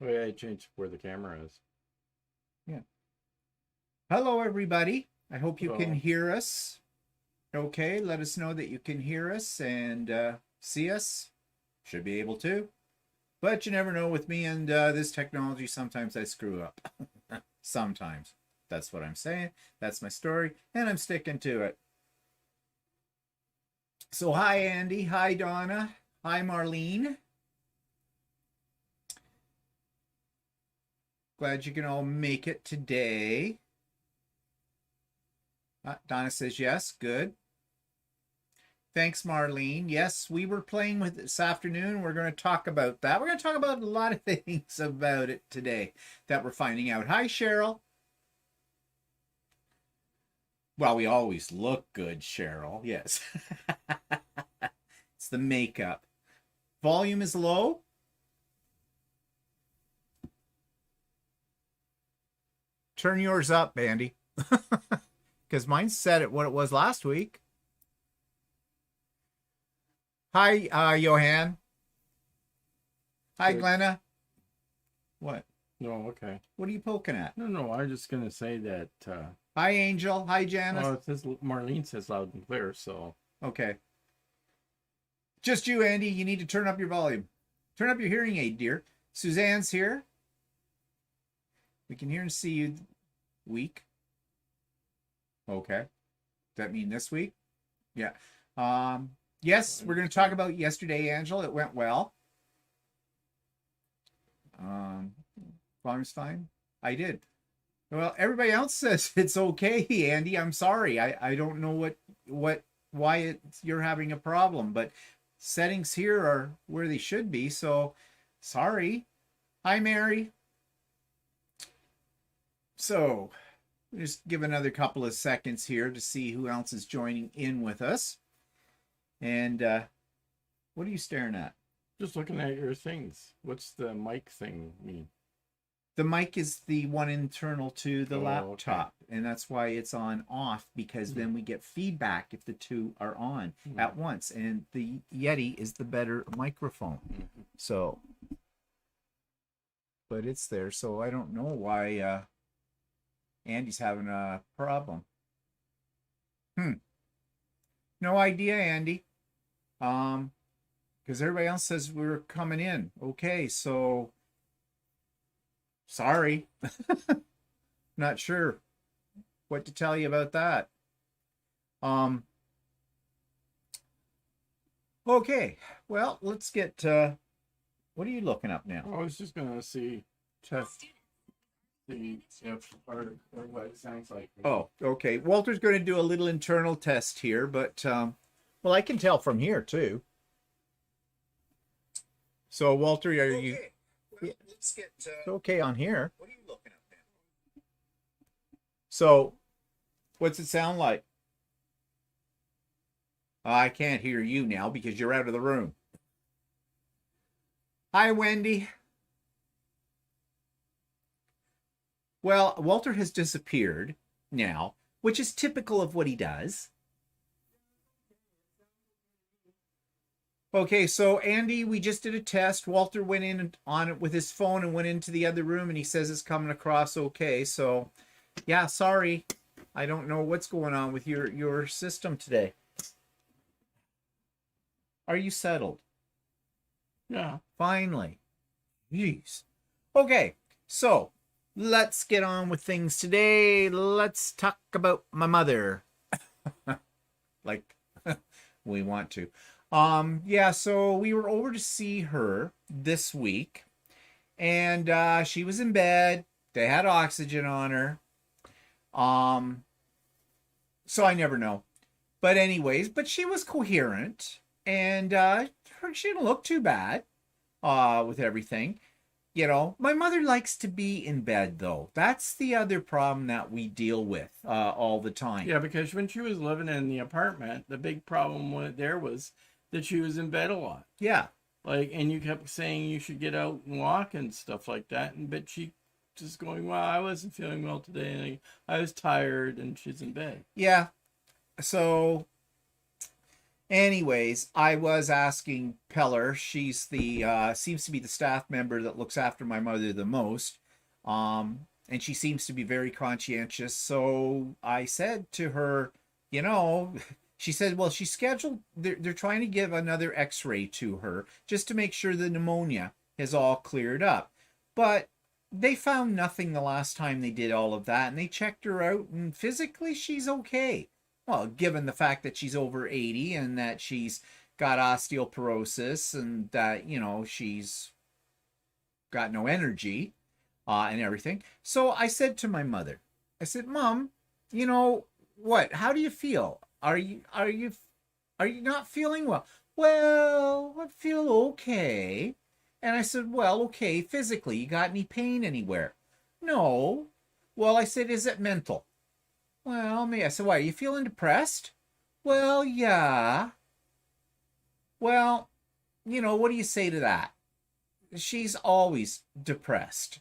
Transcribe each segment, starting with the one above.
Oh yeah, I changed where the camera is. Yeah. Hello, everybody. I hope you can So hear us. Okay, let us know that you can hear us and see us. Should be able to. But you never know with me and this technology. Sometimes I screw up. Sometimes. That's what I'm saying. That's my story, and I'm sticking to it. So, hi, Andy. Hi, Donna. Hi, Marlene. Glad you can all make it today. Donna says yes. Good. Thanks, Marlene. Yes, we were playing with it this afternoon. We're going to talk about that. We're going to talk about a lot of things about it today that we're finding out. Hi, Cheryl. Well, we always look good, Cheryl. Yes. It's the makeup. Volume is low. Turn yours up, Andy. Because mine's set at what it was last week. Hi, Johan. Hi, good. Glenna. What? No, okay. What are you poking at? No. I'm just gonna say that. Hi, Angel. Hi, Janice. Well, it says Marlene says loud and clear. So Okay. Just you, Andy. You need to turn up your volume. Turn up your hearing aid, dear. Suzanne's here. We can hear and see you week. Okay. Does that mean this week? Yeah. Yes, we're going to talk about yesterday, Angela. It went well. Volume's fine. I did. Well, everybody else says it's okay, Andy. I'm sorry. I don't know why you're having a problem, but settings here are where they should be. So, sorry. Hi, Mary. So, just give another couple of seconds here to see who else is joining in with us. And what are you staring at? just looking at your things. What's the mic thing mean? The mic is the one internal to the Oh, laptop, and that's why it's on off, because then we get feedback if the two are on at once. And the Yeti is the better microphone. So, but it's there, so I don't know why Andy's having a problem. No idea, Andy. Because everybody else says we're coming in. Okay, so sorry. Not sure what to tell you about that. Okay, well, let's get what are you looking up now? I was just gonna test if or what it sounds like. Oh, okay. Walter's going to do a little internal test here, but well, I can tell from here too. So, Walter, are you? Well, let's get. It's okay on here. What are you looking up now? So, what's it sound like? I can't hear you now because you're out of the room. Hi, Wendy. Well, Walter has disappeared now, which is typical of what he does. Okay, so Andy, we just did a test. Walter went in on it with his phone and went into the other room, and he says it's coming across okay. So, yeah, sorry. I don't know what's going on with your system today. Are you settled? Yeah. Finally. Jeez. Okay, so let's get on with things today. Let's talk about my mother. Like we want to. Yeah, so we were over to see her this week, and she was in bed. They had oxygen on her. So I never know. But anyways, but she was coherent, and she didn't look too bad with everything. You know, my mother likes to be in bed, though. That's the other problem that we deal with all the time. Yeah, because when she was living in the apartment, the big problem there was that she was in bed a lot. Yeah. Like, and you kept saying you should get out and walk and stuff like that. But she just going, well, I wasn't feeling well today. And I was tired, and she's in bed. Yeah. So Anyways, I was asking Peller. She's the seems to be the staff member that looks after my mother the most. And she seems to be very conscientious. So I said to her, you know, she said, well, she's scheduled, they're trying to give another x-ray to her just to make sure the pneumonia has all cleared up. But they found nothing the last time they did all of that, and they checked her out, and physically she's okay. Well, given the fact that she's over 80 and that she's got osteoporosis and that, you know, she's got no energy and everything. So I said to my mother, I said, Mom, you know what? How do you feel? Are you not feeling well? Well, I feel okay. And I said, well, okay, physically, you got any pain anywhere? No. Well, I said, is it mental? Well, me. I said, why, are you feeling depressed? Well, yeah. Well, you know, what do you say to that? She's always depressed.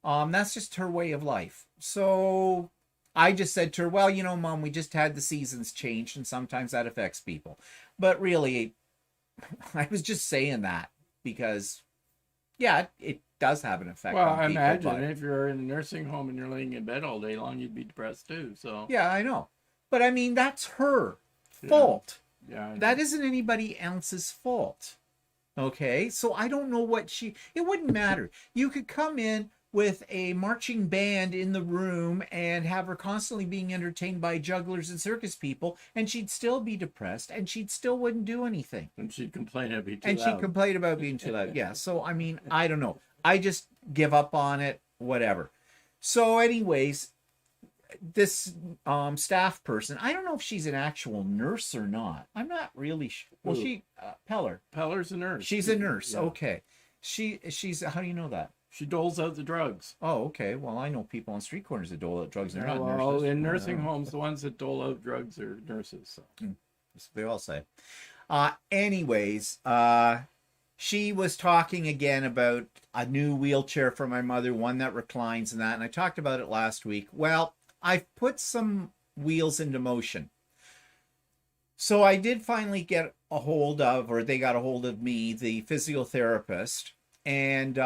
That's just her way of life. So I just said to her, well, you know, Mom, we just had the seasons changed, and sometimes that affects people. But really, I was just saying that because, yeah, it does have an effect Well, on I people. imagine if you're in a nursing home and you're laying in bed all day long, you'd be depressed too. So yeah, I know. But I mean, that's her fault. Yeah, that isn't anybody else's fault. Okay, so I don't know what it wouldn't matter. You could come in with a marching band in the room and have her constantly being entertained by jugglers and circus people, and she'd still be depressed, and she'd still wouldn't do anything. And she'd complain it'd be too and loud. she'd complain about being too loud. Yeah, so I mean, I don't know. I just give up on it, whatever. So anyways, this staff person, I don't know if she's an actual nurse or not. I'm not really sure. Well, Peller's a nurse. She's a nurse. Yeah. Okay. She's how do you know that? She doles out the drugs. Oh, okay. Well, I know people on street corners that dole out drugs. They're not Well, nurses. in nursing homes, the ones that dole out drugs are nurses. So. That's what they all say. Anyways, she was talking again about a new wheelchair for my mother, one that reclines and that. And I talked about it last week. Well, I've put some wheels into motion. So I did finally get a hold of, or they got a hold of me, the physiotherapist. And,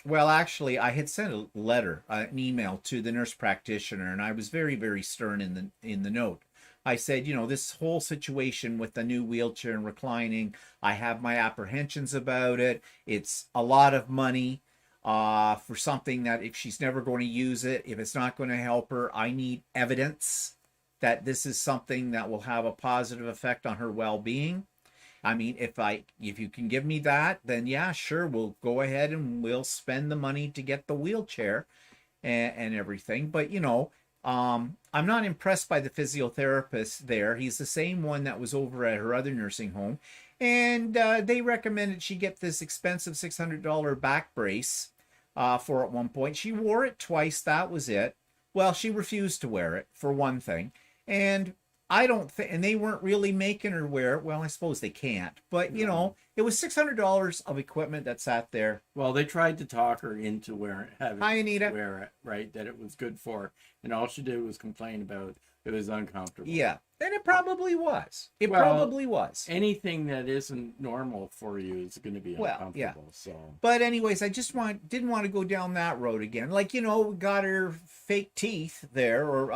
well, actually, I had sent a letter, an email to the nurse practitioner, and I was very, very stern in the note. I said, you know, this whole situation with the new wheelchair and reclining, I have my apprehensions about it. It's a lot of money for something that if she's never going to use it, if it's not going to help her, I need evidence that this is something that will have a positive effect on her well-being. I mean, if you can give me that, then yeah, sure, we'll go ahead and we'll spend the money to get the wheelchair and everything. But, you know, I'm not impressed by the physiotherapist there. He's the same one that was over at her other nursing home. And they recommended she get this expensive $600 back brace for at one point. She wore it twice. That was it. Well, she refused to wear it, for one thing. And I don't think, and they weren't really making her wear it. Well, I suppose they can't. But, you know, it was $600 of equipment that sat there. Well, they tried to talk her into wear it, right? That it was good for her. And all she did was complain about it was uncomfortable. Yeah. And it probably was. It probably was. Anything that isn't normal for you is going to be uncomfortable. Yeah. So. But anyways, I just didn't want to go down that road again. Like, you know, we got her fake teeth there, or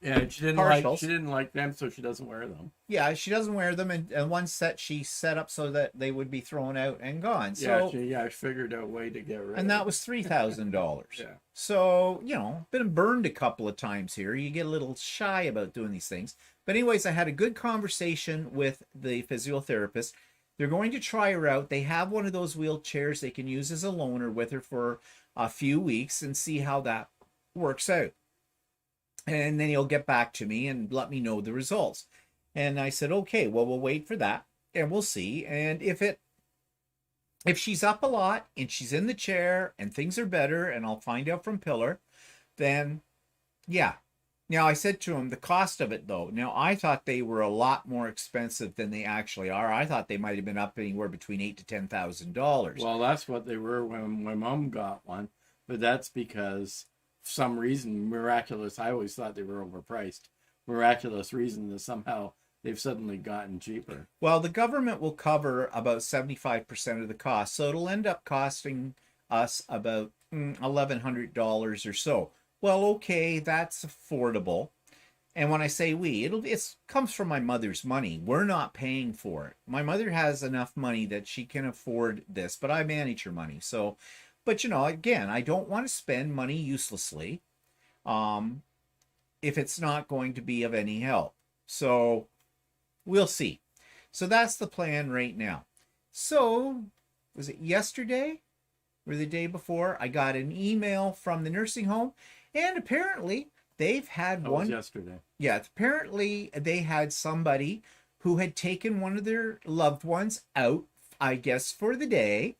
yeah, she didn't like them, so she doesn't wear them. Yeah, she doesn't wear them, and one set she set up so that they would be thrown out and gone. So she figured out a way to get rid of it. And that was $3,000. Yeah. So, you know, been burned a couple of times here. You get a little shy about doing these things. But anyways, I had a good conversation with the physiotherapist. They're going to try her out. They have one of those wheelchairs they can use as a loaner with her for a few weeks and see how that works out. And then he'll get back to me and let me know the results. And I said, okay, well, we'll wait for that and we'll see. And if she's up a lot and she's in the chair and things are better and I'll find out from Pillar, then yeah. Now, I said to him, the cost of it, though. Now, I thought they were a lot more expensive than they actually are. I thought they might have been up anywhere between $8,000 to $10,000. Well, that's what they were when my mom got one. But that's because, for some reason, miraculous, I always thought they were overpriced. Miraculous reason that somehow they've suddenly gotten cheaper. Well, the government will cover about 75% of the cost, so it'll end up costing us about $1,100 or so. Well, okay, that's affordable. And when I say we, it comes from my mother's money. We're not paying for it. My mother has enough money that she can afford this, but I manage her money. So, but again, I don't want to spend money uselessly, if it's not going to be of any help. So we'll see. So that's the plan right now. So was it yesterday or the day before? I got an email from the nursing home, and apparently they've had That one. was yesterday. Yeah, apparently they had somebody who had taken one of their loved ones out, I guess, for the day.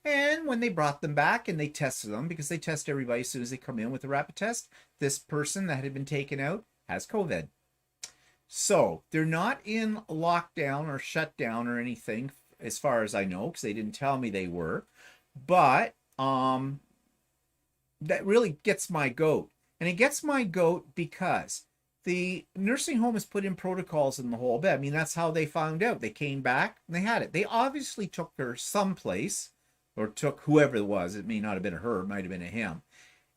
And when they brought them back and they tested them, because they test everybody as soon as they come in with a rapid test, this person that had been taken out has COVID. So they're not in lockdown or shutdown or anything, as far as I know, because they didn't tell me they were. But that really gets my goat. And it gets my goat because the nursing home has put in protocols in the whole bit. I mean, that's how they found out. They came back and they had it. They obviously took her someplace, or took whoever it was. It may not have been a her, it might have been a him.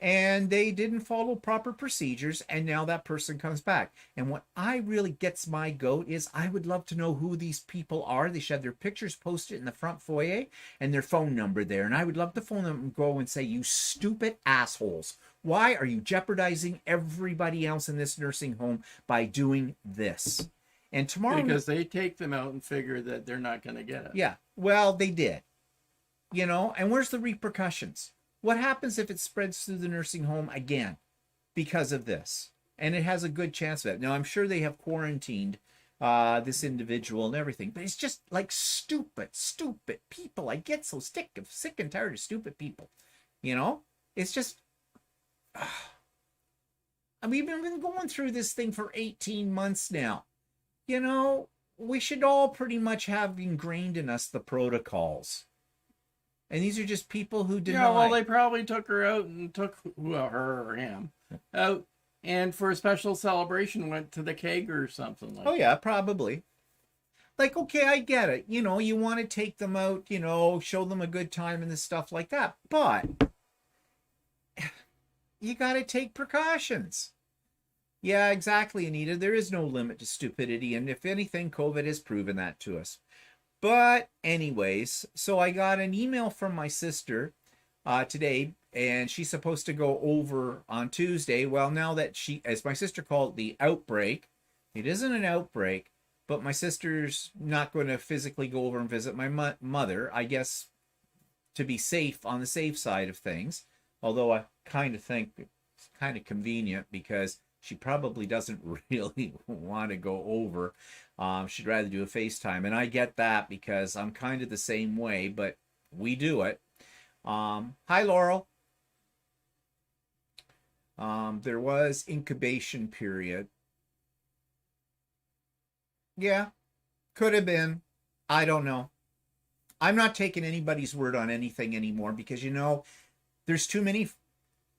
And they didn't follow proper procedures, and now that person comes back. And what I really gets my goat is, I would love to know who these people are. They should have their pictures posted in the front foyer and their phone number there. And I would love to phone them and go and say, you stupid assholes, why are you jeopardizing everybody else in this nursing home by doing this? And tomorrow... Because they take them out and figure that they're not going to get it. Yeah, well, they did. And where's the repercussions? What happens if it spreads through the nursing home again because of this? And it has a good chance of it. Now, I'm sure they have quarantined this individual and everything, but it's just like stupid people. I get so sick and tired of stupid people. It's just... I mean, we've been going through this thing for 18 months now. We should all pretty much have ingrained in us the protocols. And these are just people who deny. Yeah, well, they probably took her out and took her or him out, and for a special celebration went to the keg or something like that. Oh, yeah, probably. Like, okay, I get it. You want to take them out, show them a good time and this stuff like that. But you got to take precautions. Yeah, exactly, Anita. There is no limit to stupidity. And if anything, COVID has proven that to us. But anyways, so I got an email from my sister today, and she's supposed to go over on Tuesday. Well, now that as my sister called it, the outbreak, it isn't an outbreak, but my sister's not going to physically go over and visit my mother, I guess, to be safe, on the safe side of things. Although I kind of think it's kind of convenient because she probably doesn't really want to go over. She'd rather do a FaceTime. And I get that because I'm kind of the same way, but we do it. Hi, Laurel. There was incubation period. Yeah, could have been. I don't know. I'm not taking anybody's word on anything anymore because, there's too many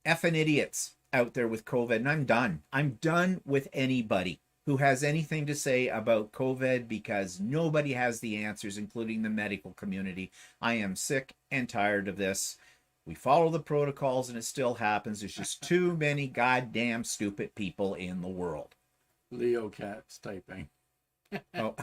effing idiots out there with COVID, and I'm done. I'm done with anybody who has anything to say about COVID because nobody has the answers, including the medical community. I am sick and tired of this. We follow the protocols and it still happens. There's just too many goddamn stupid people in the world. Leo Cat's typing. Oh.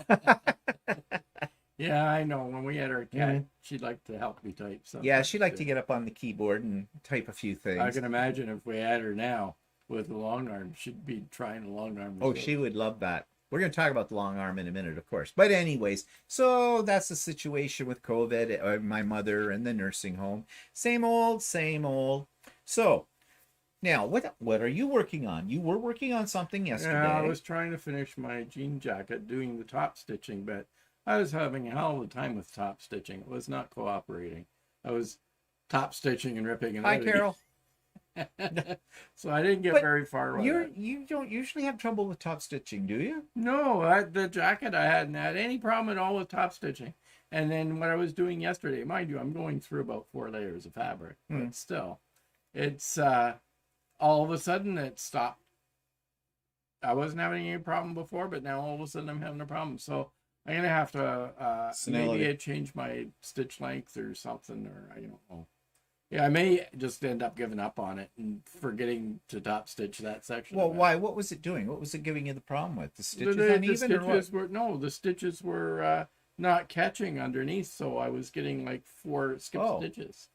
Yeah, I know. When we had our cat, she'd like to help me type something. Yeah, she'd like to get up on the keyboard and type a few things. I can imagine if we had her now with a long arm, she'd be trying a long arm. Oh, she would love that. We're going to talk about the long arm in a minute, of course. But anyways, so that's the situation with COVID, my mother and the nursing home. Same old, same old. So now, what are you working on? You were working on something yesterday. Yeah, I was trying to finish my jean jacket, doing the top stitching, but I was having a hell of a time with top stitching. It was not cooperating. I was top stitching and ripping and Hi, Carol. So I didn't get very far with it. You don't usually have trouble with top stitching, do you? No, the jacket I hadn't had any problem at all with top stitching. And then what I was doing yesterday, mind you, I'm going through about 4 layers of fabric, but still, it's all of a sudden it stopped. I wasn't having any problem before, but now all of a sudden I'm having a problem. So I'm gonna have to Senility. maybe I change my stitch length or something, or I don't know. Yeah, I may just end up giving up on it and forgetting to top stitch that section. Well, of it. why? What was it doing? What was it giving you the problem with? The stitches The uneven or what? stitches were no, the stitches were not catching underneath, so I was getting like 4 skip Oh. stitches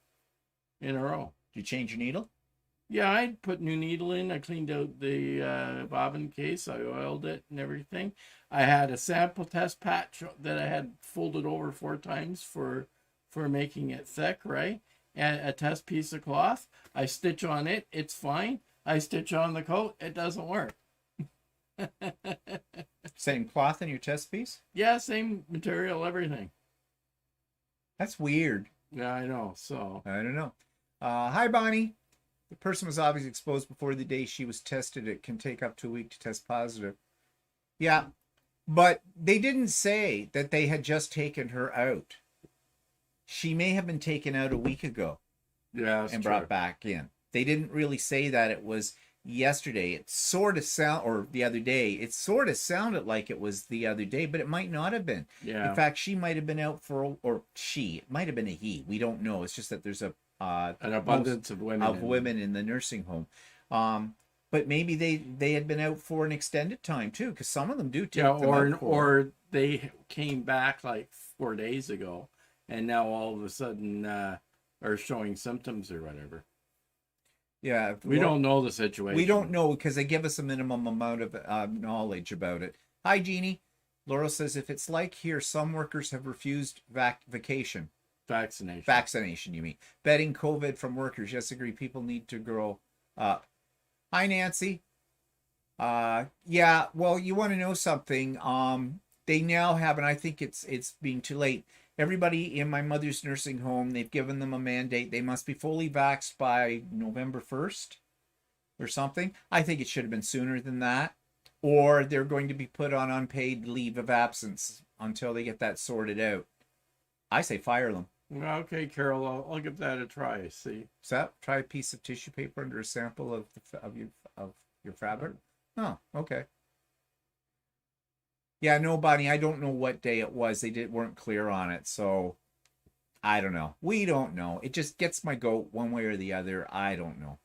in a row. Did you change your needle? Yeah, I put new needle in. I cleaned out the bobbin case. I oiled it and everything. I had a sample test patch that I had folded over 4 times for making it thick, right? And a test piece of cloth. I stitch on it. It's fine. I stitch on the coat. It doesn't work. Same cloth in your test piece? Yeah, same material, everything. That's weird. Yeah, I know. So I don't know. Hi, Bonnie. The person was obviously exposed before the day she was tested. It can take up to a week to test positive. Yeah, but they didn't say that they had just taken her out. She may have been taken out a week ago yeah, and brought back in. They didn't really say that it was yesterday. It sort of or the other day. It sort of sounded like it was the other day, but it might not have been. Yeah. In fact, she might have been out for, or she, it might have been a he. We don't know. It's just that there's an abundance of women in the nursing home. But maybe they had been out for an extended time too, because some of them do take or they came back like 4 days ago, and now all of a sudden are showing symptoms or whatever. Yeah, we don't know the situation. We don't know because they give us a minimum amount of knowledge about it. Hi, Jeannie. Laura says if it's like here, some workers have refused vaccination. Vaccination, you mean? Betting COVID from workers. Yes, agree. People need to grow up. Hi, Nancy. Yeah, well, you want to know something? They now have, and I think it's being too late. Everybody in my mother's nursing home, they've given them a mandate. They must be fully vaxxed by November 1st or something. I think it should have been sooner than that. Or they're going to be put on unpaid leave of absence until they get that sorted out. I say fire them. Okay, Carol, I'll give that a try. See, try a piece of tissue paper under a sample of your fabric. Oh, okay. Yeah, no, Bonnie, I don't know what day it was. They weren't clear on it, so I don't know. We don't know. It just gets my goat one way or the other. I don't know.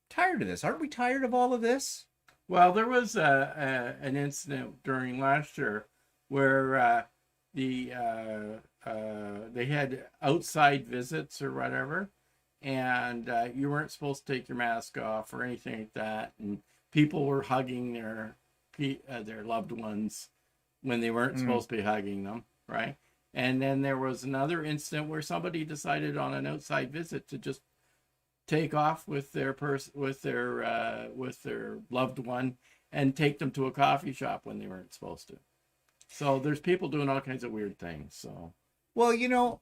Tired of this. Aren't we tired of all of this? Well, there was an incident during last year where they had outside visits or whatever, and you weren't supposed to take your mask off or anything like that, and people were hugging their loved ones when they weren't supposed to be hugging them, right? And then there was another incident where somebody decided on an outside visit to just take off with their loved one and take them to a coffee shop when they weren't supposed to. So there's people doing all kinds of weird things. So, well, you know,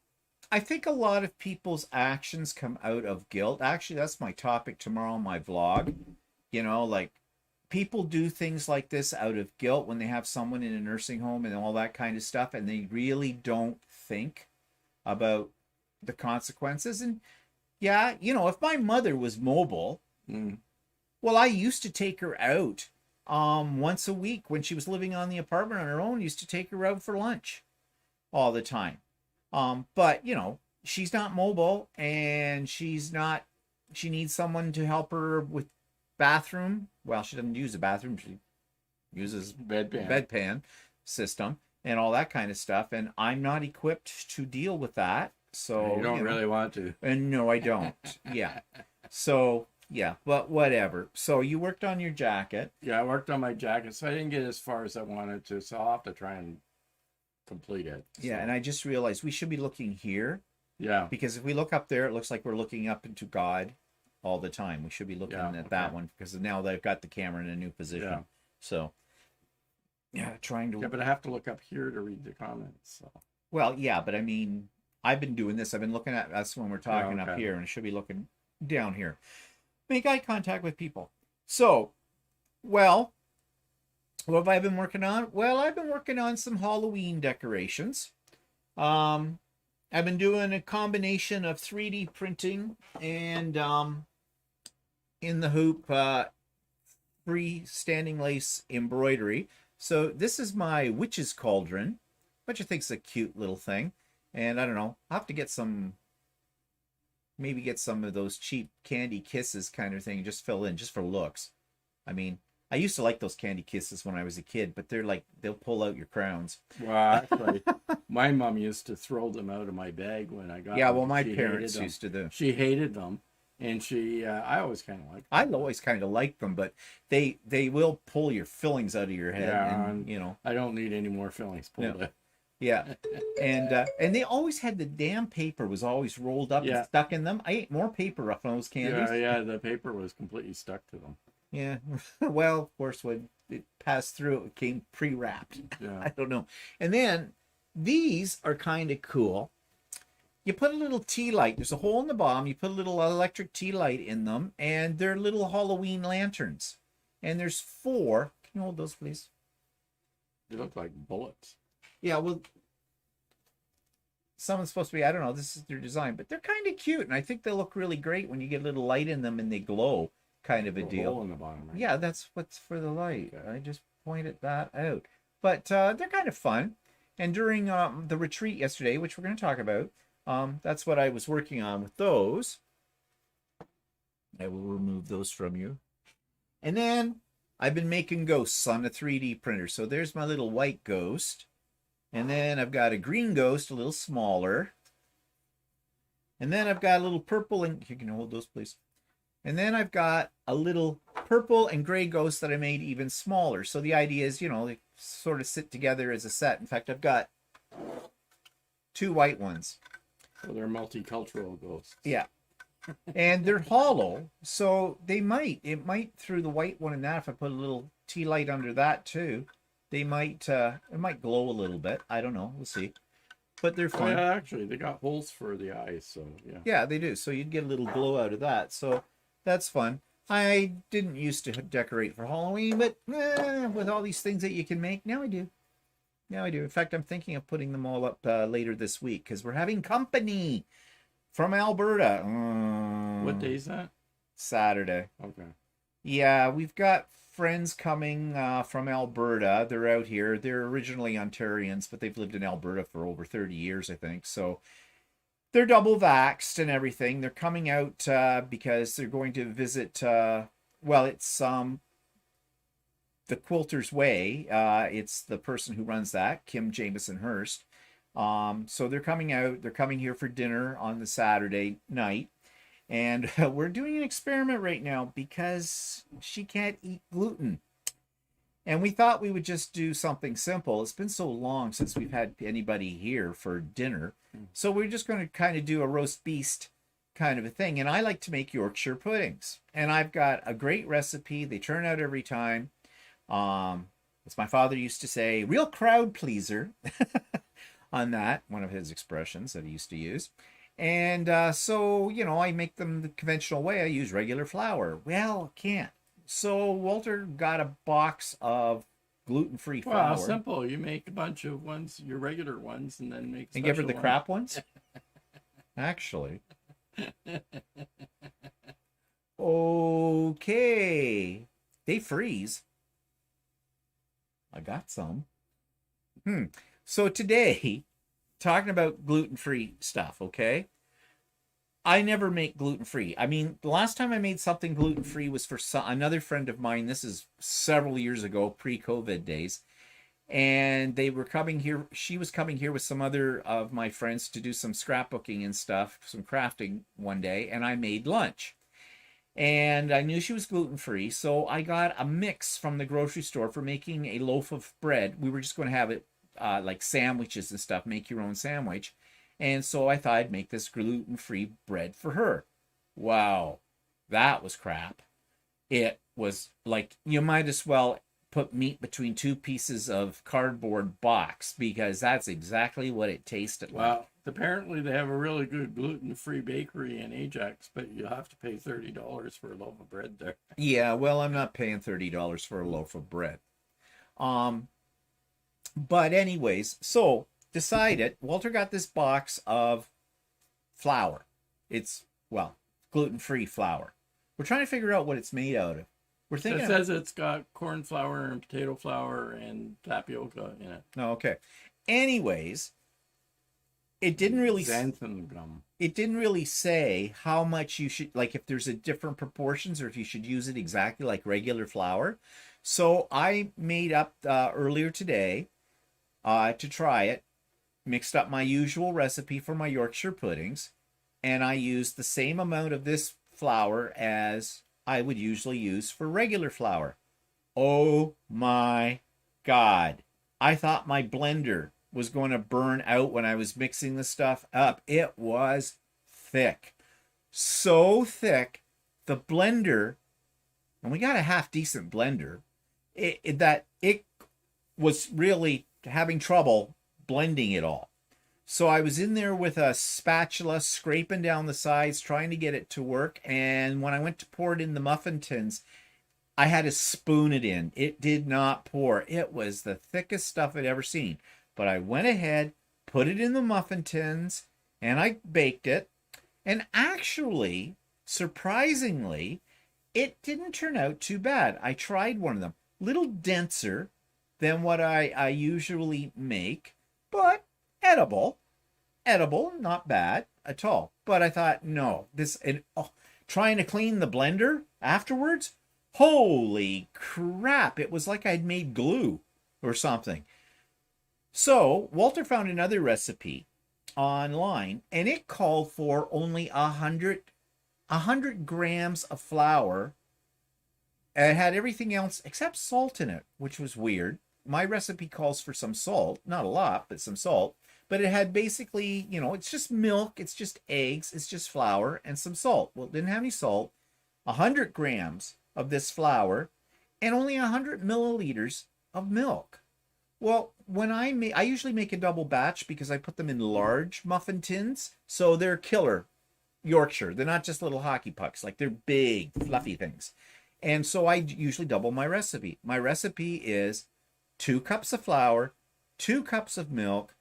I think a lot of people's actions come out of guilt. Actually, that's my topic tomorrow on my vlog. You know, like people do things like this out of guilt when they have someone in a nursing home and all that kind of stuff, and they really don't think about the consequences. And yeah, you know, if my mother was mobile, well, I used to take her out once a week when she was living on the apartment on her own. Used to take her out for lunch all the time. But you know, she's not mobile, and she needs someone to help her with bathroom. Well, she doesn't use a bathroom. She uses bedpan system and all that kind of stuff. And I'm not equipped to deal with that. So you don't really want to. And no, I don't. Yeah. So yeah, but whatever. So you worked on your jacket. Yeah, I worked on my jacket, so I didn't get as far as I wanted to. So I'll have to try and complete it. Yeah, and I just realized we should be looking here. Yeah. Because if we look up there, it looks like we're looking up into God all the time. We should be looking at that one because now they've got the camera in a new position. Yeah. So yeah, trying to. Yeah, but I have to look up here to read the comments. So. Well, yeah, but I mean, I've been doing this. I've been looking at us when we're talking up here, and it should be looking down here. Make eye contact with people. So, well, what have I been working on? Well, I've been working on some Halloween decorations. I've been doing a combination of 3D printing and in the hoop freestanding lace embroidery. So this is my witch's cauldron, which I think's a cute little thing. And I don't know, I'll have to get some, maybe get some of those cheap candy kisses kind of thing, just fill in, just for looks. I mean, I used to like those candy kisses when I was a kid, but they're like, they'll pull out your crowns. Well, actually, my mom used to throw them out of my bag when I got Yeah, them. well, my She parents hated them. used to do. She hated them, and I always kind of liked I them. always kind of liked them, but they will pull your fillings out of your head, Yeah, and you know. I don't need any more fillings pulled Yeah. out. Yeah, and they always had the damn paper was always rolled up Yeah. and stuck in them. I ate more paper off those candies. Yeah, the paper was completely stuck to them. Yeah. Well, of course, when it passed through, it came pre-wrapped. Yeah. I don't know. And then these are kind of cool. You put a little tea light. There's a hole in the bottom. You put a little electric tea light in them, and they're little Halloween lanterns. And there's 4. Can you hold those, please? They look like bullets. Yeah, well, someone's supposed to be, I don't know, this is their design, but they're kind of cute, and I think they look really great when you get a little light in them and they glow, kind of a deal. Hole in the bottom, right? Yeah, that's what's for the light. Okay. I just pointed that out. But they're kind of fun. And during the retreat yesterday, which we're going to talk about, that's what I was working on with those. I will remove those from you. And then I've been making ghosts on a 3D printer. So there's my little white ghost. And then I've got a green ghost, a little smaller. And then I've got a little purple, and you can hold those, please. And then I've got a little purple and gray ghost that I made even smaller. So the idea is, you know, they sort of sit together as a set. In fact, I've got 2 white ones. So they're multicultural ghosts. Yeah. And they're hollow, so it might through the white one and that, if I put a little tea light under that too, it might glow a little bit. I don't know. We'll see. But they're Oh, fun. yeah, actually, they got holes for the eyes, so yeah. Yeah, they do. So you'd get a little glow out of that. So that's fun. I didn't used to decorate for Halloween, but with all these things that you can make, now I do. Now I do. In fact, I'm thinking of putting them all up later this week because we're having company from Alberta. What day is that? Saturday. Okay. Yeah, we've got friends coming from Alberta. They're out here. They're originally Ontarians, but they've lived in Alberta for over 30 years, I think. So they're double vaxxed and everything. They're coming out because they're going to visit, well, it's the Quilter's Way. It's the person who runs that, Kim Jameson Hurst. So they're coming out. They're coming here for dinner on the Saturday night. And we're doing an experiment right now because she can't eat gluten. And we thought we would just do something simple. It's been so long since we've had anybody here for dinner. So we're just going to kind of do a roast beast kind of a thing. And I like to make Yorkshire puddings. And I've got a great recipe. They turn out every time. As my father used to say, real crowd pleaser on that. One of his expressions that he used to use. And so, you know, I make them the conventional way. I use regular flour. Well, can't. So Walter got a box of gluten-free flour. Wow, simple. You make a bunch of ones, your regular ones, and then make And give her the special crap ones? Actually. Okay. They freeze. I got some. So today, talking about gluten-free stuff, okay? I never make gluten-free. I mean, the last time I made something gluten-free was for another friend of mine. This is several years ago, pre-COVID days. And they were coming here. She was coming here with some other of my friends to do some scrapbooking and stuff, some crafting one day. And I made lunch. And I knew she was gluten-free. So I got a mix from the grocery store for making a loaf of bread. We were just going to have it like sandwiches and stuff, make your own sandwich. And so I thought I'd make this gluten-free bread for her. Wow, that was crap. It was like, you might as well put meat between 2 pieces of cardboard box because that's exactly what it tasted like. Well, apparently they have a really good gluten-free bakery in Ajax, but you have to pay $30 for a loaf of bread there. Yeah, well, I'm not paying $30 for a loaf of bread. But anyways, so decided, Walter got this box of flour. It's, well, gluten-free flour. We're trying to figure out what it's made out of. We're It thinking. says it's got corn flour and potato flour and tapioca in it. Oh, okay. Anyways, it didn't really. Xanthan. It didn't really say how much you should, like, if there's a different proportions or if you should use it exactly like regular flour. So I made up earlier today to try it, mixed up my usual recipe for my Yorkshire puddings, and I used the same amount of this flour as I would usually use for regular flour. Oh my God. I thought my blender was going to burn out when I was mixing the stuff up. It was thick. So thick, the blender, and we got a half decent blender, that it was really having trouble blending it all. So I was in there with a spatula, scraping down the sides, trying to get it to work. And when I went to pour it in the muffin tins, I had to spoon it in. It did not pour. It was the thickest stuff I'd ever seen. But I went ahead, put it in the muffin tins, and I baked it. And actually, surprisingly, it didn't turn out too bad. I tried one of them. Little denser than what I usually make, but edible. Edible, not bad at all. But I thought, no, trying to clean the blender afterwards, holy crap, it was like I'd made glue or something. So Walter found another recipe online, and it called for only 100 grams of flour, and it had everything else except salt in it, which was weird. My recipe calls for some salt, not a lot, but some salt. But it had basically, it's just milk, it's just eggs, it's just flour and some salt. Well, it didn't have any salt. 100 grams of this flour and only 100 milliliters of milk. Well, when I usually make a double batch because I put them in large muffin tins, so they're killer Yorkshire. They're not just little hockey pucks, like they're big, fluffy things. And so I usually double my recipe. My recipe is 2 cups of flour, 2 cups of milk,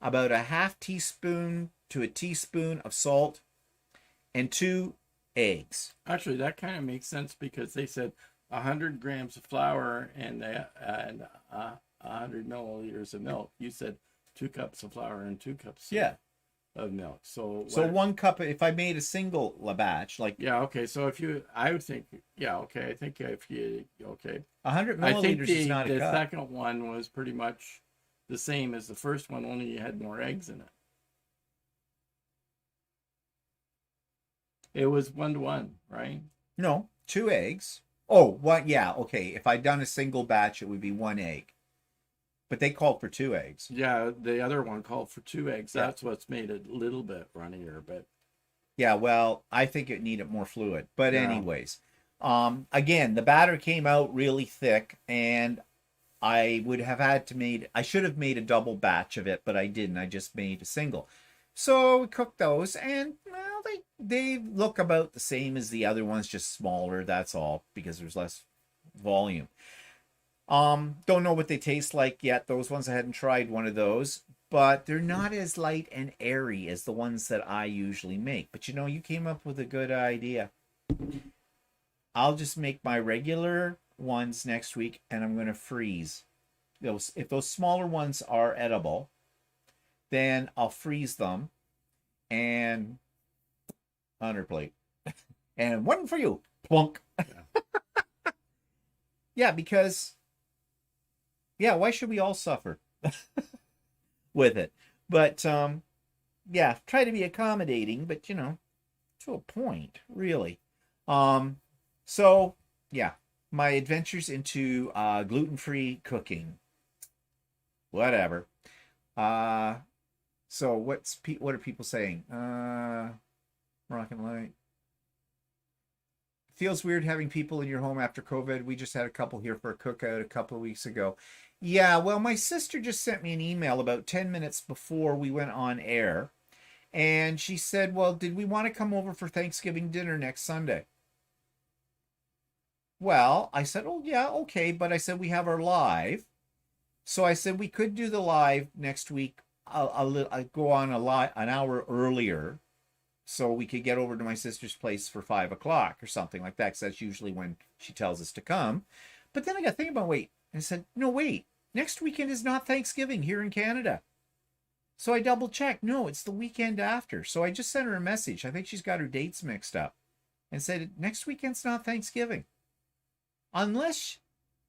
about a half teaspoon to a teaspoon of salt, and 2 eggs. Actually, that kind of makes sense because they said 100 grams of flour and 100 milliliters of milk. You said 2 cups of flour and 2 cups of milk. So 1 cup, if I made a single batch, like... Yeah, okay. So I would think, yeah, okay. I think if you, okay. 100 milliliters is not a cup. The second one was pretty much the same as the first one, only you had more eggs in it. It was 1-to-1, right? No, 2 eggs. Oh, what? Yeah, okay. If I'd done a single batch, it would be 1 egg. But they called for 2 eggs. Yeah, the other one called for 2 eggs. That's what's made it a little bit runnier, but... Yeah, well, I think it needed more fluid. But anyways, again, the batter came out really thick, and I should have made a double batch of it, but I didn't. I just made a single. So we cooked those, and well, they look about the same as the other ones, just smaller. That's all, because there's less volume. Don't know what they taste like yet. Those ones, I hadn't tried one of those, but they're not as light and airy as the ones that I usually make. But you came up with a good idea. I'll just make my regular ones next week, and I'm going to freeze those. If those smaller ones are edible, then I'll freeze them and on her plate. And one for you. Plunk. Yeah, because why should we all suffer with it? But try to be accommodating, but to a point, really. So my adventures into gluten-free cooking. Whatever. So what are people saying? Rock and light. Feels weird having people in your home after COVID. We just had a couple here for a cookout a couple of weeks ago. Yeah, well, my sister just sent me an email about 10 minutes before we went on air. And she said, well, did we want to come over for Thanksgiving dinner next Sunday? Well, I said, oh, yeah, okay. But I said, we have our live. So I said, we could do the live next week. I'll go on an hour earlier so we could get over to my sister's place for 5 o'clock or something like that, because that's usually when she tells us to come. But then I got thinking about, wait, and I said, no, wait, next weekend is not Thanksgiving here in Canada. So I double checked. No, it's the weekend after. So I just sent her a message. I think she's got her dates mixed up, and said, next weekend's not Thanksgiving. Unless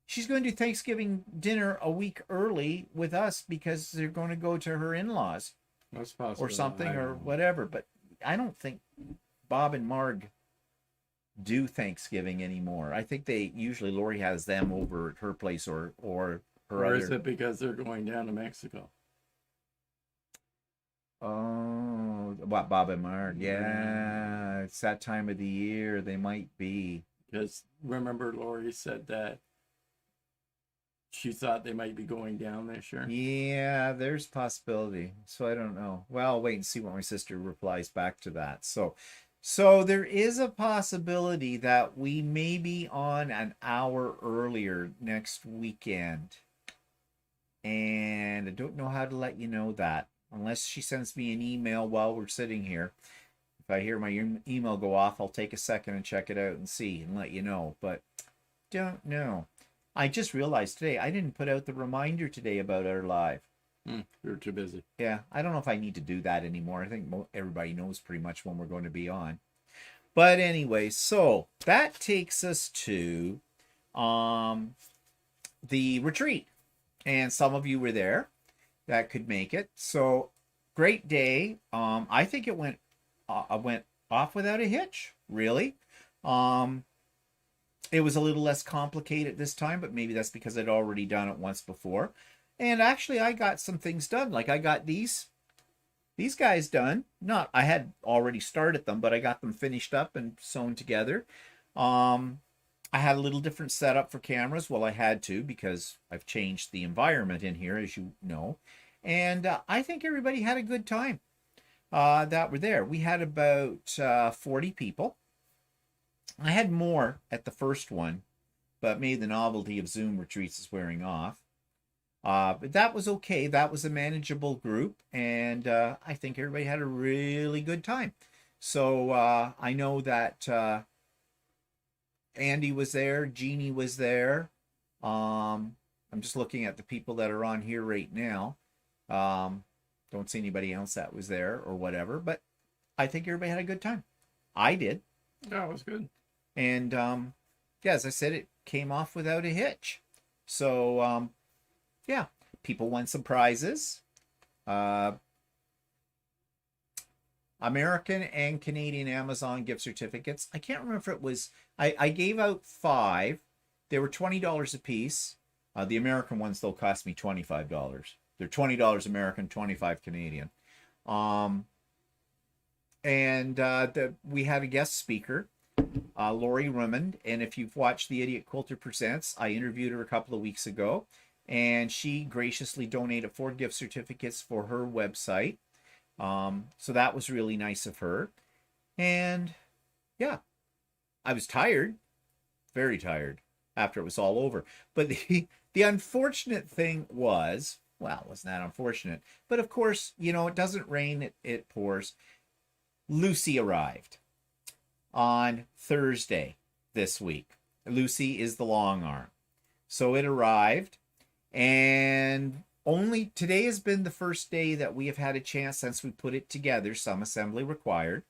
she's going to do Thanksgiving dinner a week early with us because they're going to go to her in-laws. That's possible. Or something or whatever. But I don't think Bob and Marg do Thanksgiving anymore. I think they usually, Lori has them over at her place or her or other. Is it because they're going down to Mexico? Oh, what, Bob and Marg? Yeah, it's that time of the year. They might be. Because remember, Lori said that she thought they might be going down this year. Yeah, there's possibility. So I don't know. Well, I'll wait and see what my sister replies back to that. So there is a possibility that we may be on an hour earlier next weekend. And I don't know how to let you know that unless she sends me an email while we're sitting here. If I hear my email go off, I'll take a second and check it out and see and let you know. But don't know. I just realized today I didn't put out the reminder today about our live. You're too busy. Yeah, I don't know if I need to do that anymore. I think everybody knows pretty much when we're going to be on. But anyway, so that takes us to the retreat. And some of you were there that could make it. So great day. I think it went off without a hitch, really. It was a little less complicated this time, but maybe that's because I'd already done it once before. And actually, I got some things done. Like I got these guys done. I had already started them, but I got them finished up and sewn together. I had a little different setup for cameras. Well, I had to because I've changed the environment in here, as you know. And I think everybody had a good time that were there. We had about 40 people. I had more at the first one, but maybe the novelty of Zoom retreats is wearing off. But that was okay. That was a manageable group, and I think everybody had a really good time. So I know that Andy was there, Jeannie was there. I'm just looking at the people that are on here right now. Don't see anybody else that was there or whatever, but I think everybody had a good time. I did. Yeah, it was good. And yeah, as I said, it came off without a hitch. So yeah, people won some prizes. American and Canadian Amazon gift certificates. I can't remember if it was, I gave out 5. They were $20 a piece. The American ones, though, cost me $25. They're $20 American, $25 Canadian. We had a guest speaker, Lori Rimmond, and if you've watched The Idiot Quilter Presents, I interviewed her a couple of weeks ago, and she graciously donated 4 gift certificates for her website. So that was really nice of her. And yeah, I was tired, very tired after it was all over. But the unfortunate thing was, well, it wasn't that unfortunate, but of course, you know, it doesn't rain, it pours. Lucey arrived on Thursday this week. Lucey is the long arm. So it arrived, and only today has been the first day that we have had a chance since we put it together, some assembly required,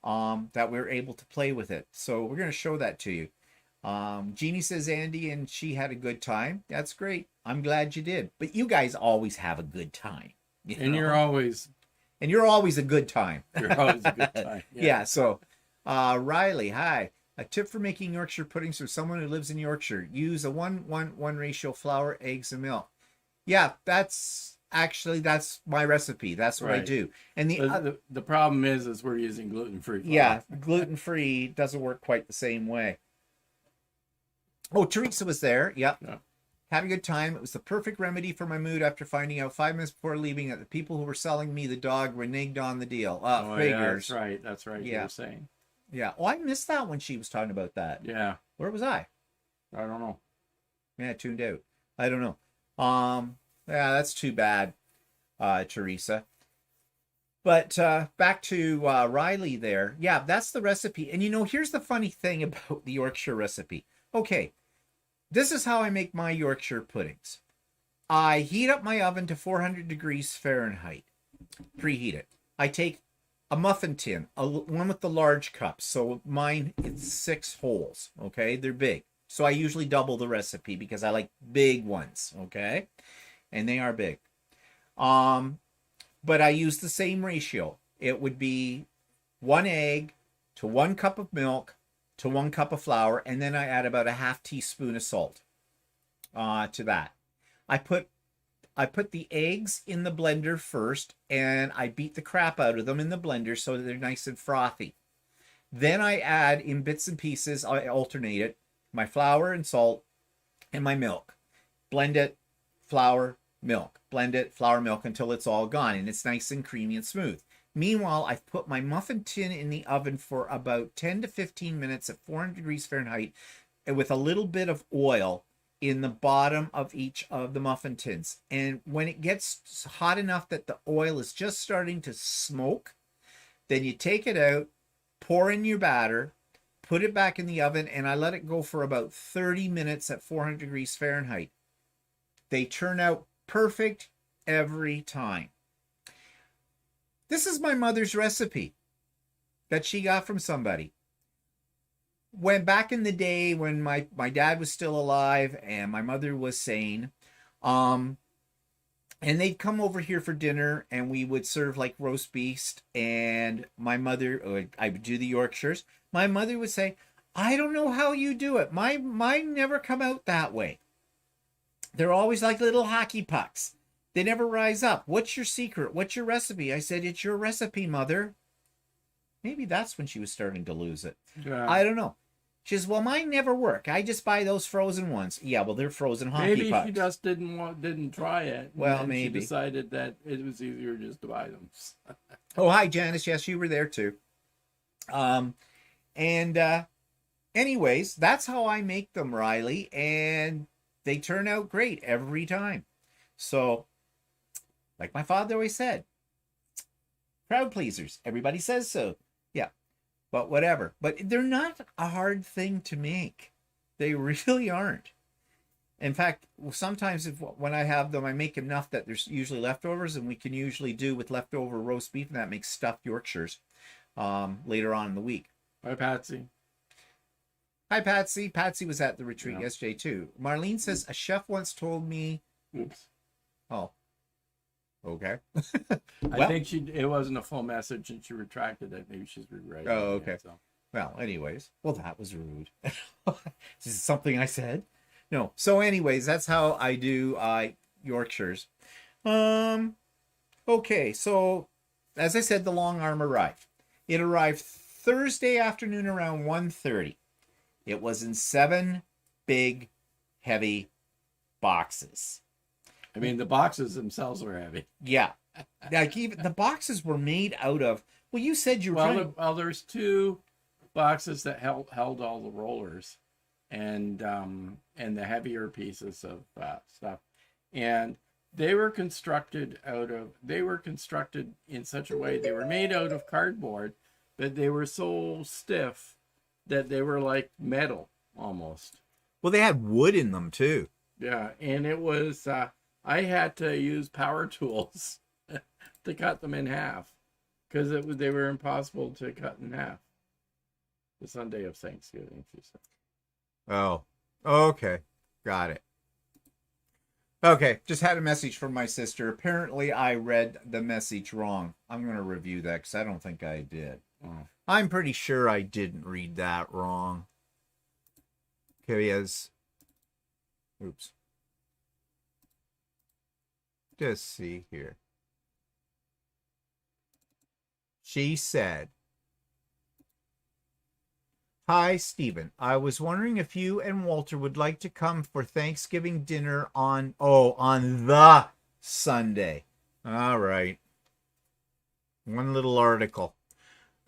that we're able to play with it. So we're going to show that to you. Jeannie says Andy and she had a good time. That's great. I'm glad you did. But you guys always have a good time. You're always a good time. You're always a good time. Yeah. So Riley, hi. A tip for making Yorkshire puddings for someone who lives in Yorkshire. Use a 1:1 ratio flour, eggs, and milk. Yeah, that's my recipe. That's what I do. And the problem is we're using gluten-free flour. Yeah, gluten-free doesn't work quite the same way. Oh, Teresa was there. Yep. Yeah. Had a good time. It was the perfect remedy for my mood after finding out 5 minutes before leaving that the people who were selling me the dog reneged on the deal. Figures. Yeah, that's right. Yeah. You were saying. Yeah. Oh, I missed that when she was talking about that. Yeah. Where was I? I don't know. Yeah, I tuned out. I don't know. Yeah, that's too bad, Teresa. But back to Riley there. Yeah, that's the recipe. And here's the funny thing about the Yorkshire recipe. Okay, this is how I make my Yorkshire puddings. I heat up my oven to 400 degrees Fahrenheit. Preheat it. I take a muffin tin, one with the large cups. So mine, it's 6 holes. Okay, they're big. So I usually double the recipe because I like big ones. Okay, and they are big. But I use the same ratio. It would be 1 egg to 1 cup of milk to 1 cup of flour, and then I add about a half teaspoon of salt to that. I put the eggs in the blender first, and I beat the crap out of them in the blender so that they're nice and frothy. Then I add in bits and pieces, I alternate it, my flour and salt and my milk. Blend it, flour, milk. Blend it, flour, milk until it's all gone and it's nice and creamy and smooth. Meanwhile, I've put my muffin tin in the oven for about 10 to 15 minutes at 400 degrees Fahrenheit with a little bit of oil in the bottom of each of the muffin tins. And when it gets hot enough that the oil is just starting to smoke, then you take it out, pour in your batter, put it back in the oven, and I let it go for about 30 minutes at 400 degrees Fahrenheit. They turn out perfect every time. This is my mother's recipe that she got from somebody. When back in the day when my dad was still alive and my mother was sane, and they'd come over here for dinner and we would serve like roast beef, and my mother, I would do the Yorkshires. My mother would say, I don't know how you do it. Mine never come out that way. They're always like little hockey pucks. They never rise up. What's your secret? What's your recipe? I said, it's your recipe, Mother. Maybe that's when she was starting to lose it. Yeah. I don't know. She says, well, mine never work. I just buy those frozen ones. Yeah, well, they're frozen hockey pucks. Maybe she just didn't try it. Well, maybe. She decided that it was easier just to buy them. Oh, hi, Janice. Yes, you were there too. Anyways, that's how I make them, Riley. And they turn out great every time. So, like my father always said, crowd pleasers. Everybody says so. Yeah, but whatever. But they're not a hard thing to make. They really aren't. In fact, sometimes when I have them, I make enough that there's usually leftovers, and we can usually do with leftover roast beef, and that makes stuffed Yorkshires later on in the week. Hi, Patsy. Hi, Patsy. Patsy was at the retreat yesterday, too. Marlene says, a chef once told me... Oops. Oh. Okay. I think it wasn't a full message and she retracted it. Maybe she's rewriting it. Oh, okay. So. Well, anyways. Well, that was rude. This is something I said. No. So anyways, that's how I do Yorkshires. Okay. So, as I said, the long arm arrived. It arrived Thursday afternoon around 1:30. It was in 7 big, heavy boxes. I mean, the boxes themselves were heavy. Yeah. Like even the boxes were made out of, well, you said you were Well, there's 2 boxes that held all the rollers and the heavier pieces of stuff. And they were constructed in such a way, they were made out of cardboard, but they were so stiff that they were like metal almost. Well, they had wood in them too. Yeah, and it was I had to use power tools to cut them in half because they were impossible to cut in half. The Sunday of Thanksgiving, she said. Oh, okay, got it. Okay, just had a message from my sister. Apparently, I read the message wrong. I'm going to review that because I don't think I did. Oh. I'm pretty sure I didn't read that wrong. Okay, oops. Just see here. She said, hi, Stephen. I was wondering if you and Walter would like to come for Thanksgiving dinner on the Sunday. All right. One little article.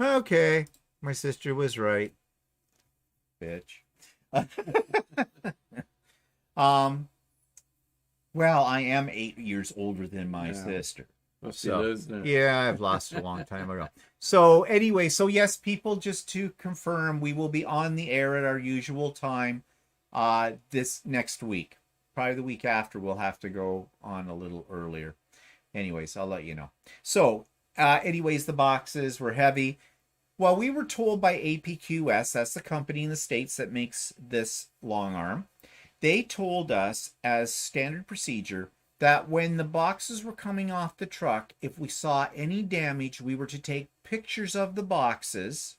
Okay. My sister was right. Bitch. Well, I am 8 years older than my sister. Must be So, losing it. yeah, I've lost it a long time ago. So anyway, so yes, people, just to confirm, we will be on the air at our usual time this next week. Probably the week after, we'll have to go on a little earlier. Anyways, I'll let you know. So, anyways, the boxes were heavy. Well, we were told by APQS, that's the company in the States that makes this long arm, they told us as standard procedure that when the boxes were coming off the truck, if we saw any damage, we were to take pictures of the boxes.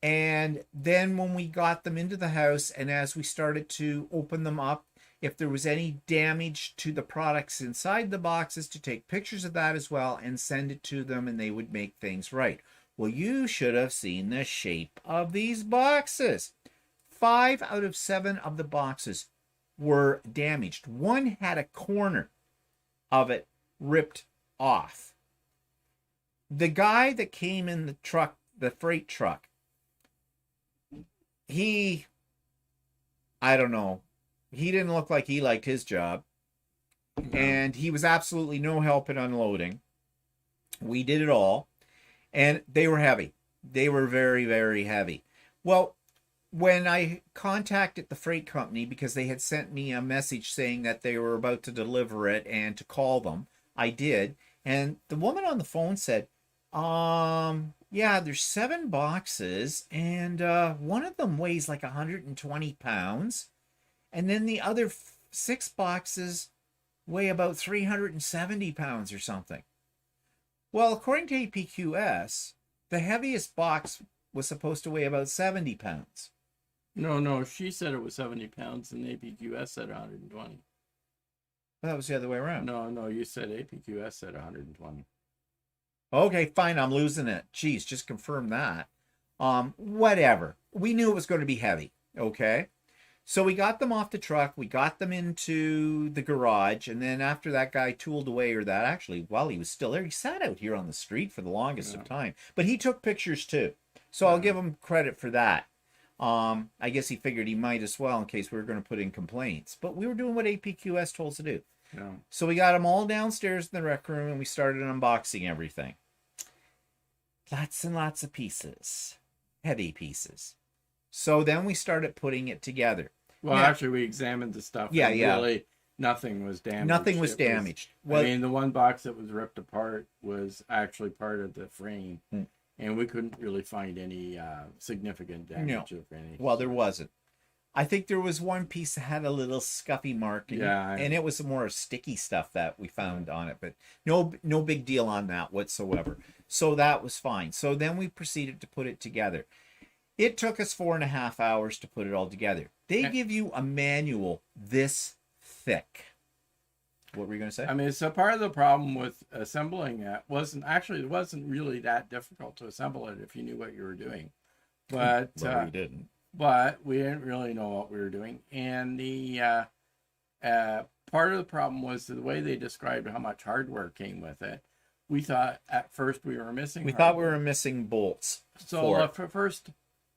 And then when we got them into the house and as we started to open them up, if there was any damage to the products inside the boxes, to take pictures of that as well and send it to them, and they would make things right. Well, you should have seen the shape of these boxes. 5 out of 7 of the boxes were damaged. One had a corner of it ripped off. The guy that came in the truck, the freight truck, I don't know, he didn't look like he liked his job. No. And he was absolutely no help in unloading. We did it all. And they were heavy. They were very, very heavy. Well, when I contacted the freight company, because they had sent me a message saying that they were about to deliver it and to call them, I did. And the woman on the phone said, yeah, there's 7 boxes, and one of them weighs like 120 pounds. And then the other 6 boxes weigh about 370 pounds or something. Well, according to APQS, the heaviest box was supposed to weigh about 70 pounds. No, she said it was 70 pounds and APQS said 120. That was the other way around. No, you said APQS said 120. Okay, fine, I'm losing it. Jeez, just confirm that. Whatever. We knew it was going to be heavy, okay? So we got them off the truck, we got them into the garage, and then after that guy tooled away, or that actually, while he was still there, he sat out here on the street for the longest of time. But he took pictures too. So I'll give him credit for that. I guess he figured he might as well in case we were going to put in complaints. But we were doing what APQS told us to do. Yeah. So we got them all downstairs in the rec room, and we started unboxing everything. Lots and lots of pieces. Heavy pieces. So then we started putting it together. Well, now, actually, we examined the stuff. Yeah. Really, nothing was damaged. Nothing was damaged. Well, I mean, the one box that was ripped apart was actually part of the frame. And we couldn't really find any significant damage of any. Well, there wasn't. I think there was one piece that had a little scuffy mark. And it was more sticky stuff that we found on it. But no big deal on that whatsoever. So that was fine. So then we proceeded to put it together. It took us 4.5 hours to put it all together. They give you a manual this thick. What were you going to say? I mean, so part of the problem with assembling it wasn't really that difficult to assemble it if you knew what you were doing. But well, we didn't. But we didn't really know what we were doing. And the part of the problem was the way they described how much hardware came with it. We thought at first we were missing. We thought we were missing bolts. So for first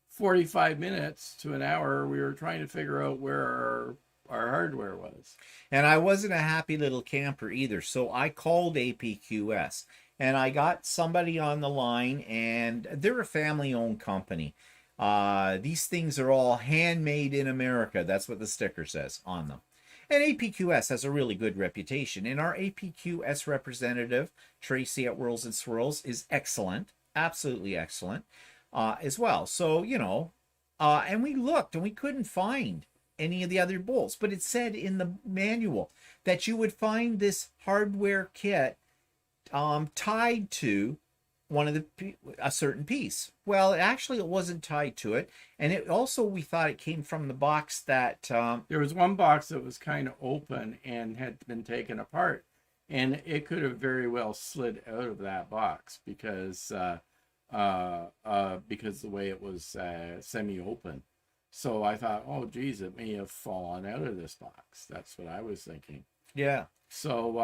45 minutes to an hour, we were trying to figure out where our hardware was. And I wasn't a happy little camper either. So I called APQS and I got somebody on the line, and they're a family-owned company. These things are all handmade in America. That's what the sticker says on them. And APQS has a really good reputation. And our APQS representative, Tracy at Whirls and Swirls, is excellent. Absolutely excellent as well. So, and we looked and we couldn't find any of the other bolts. But it said in the manual that you would find this hardware kit tied to a certain piece. Well, actually, it wasn't tied to it, and it also, we thought it came from the box that there was one box that was kind of open and had been taken apart, and it could have very well slid out of that box because the way it was semi-open. So I thought, oh geez, it may have fallen out of this box. That's what I was thinking. Yeah. So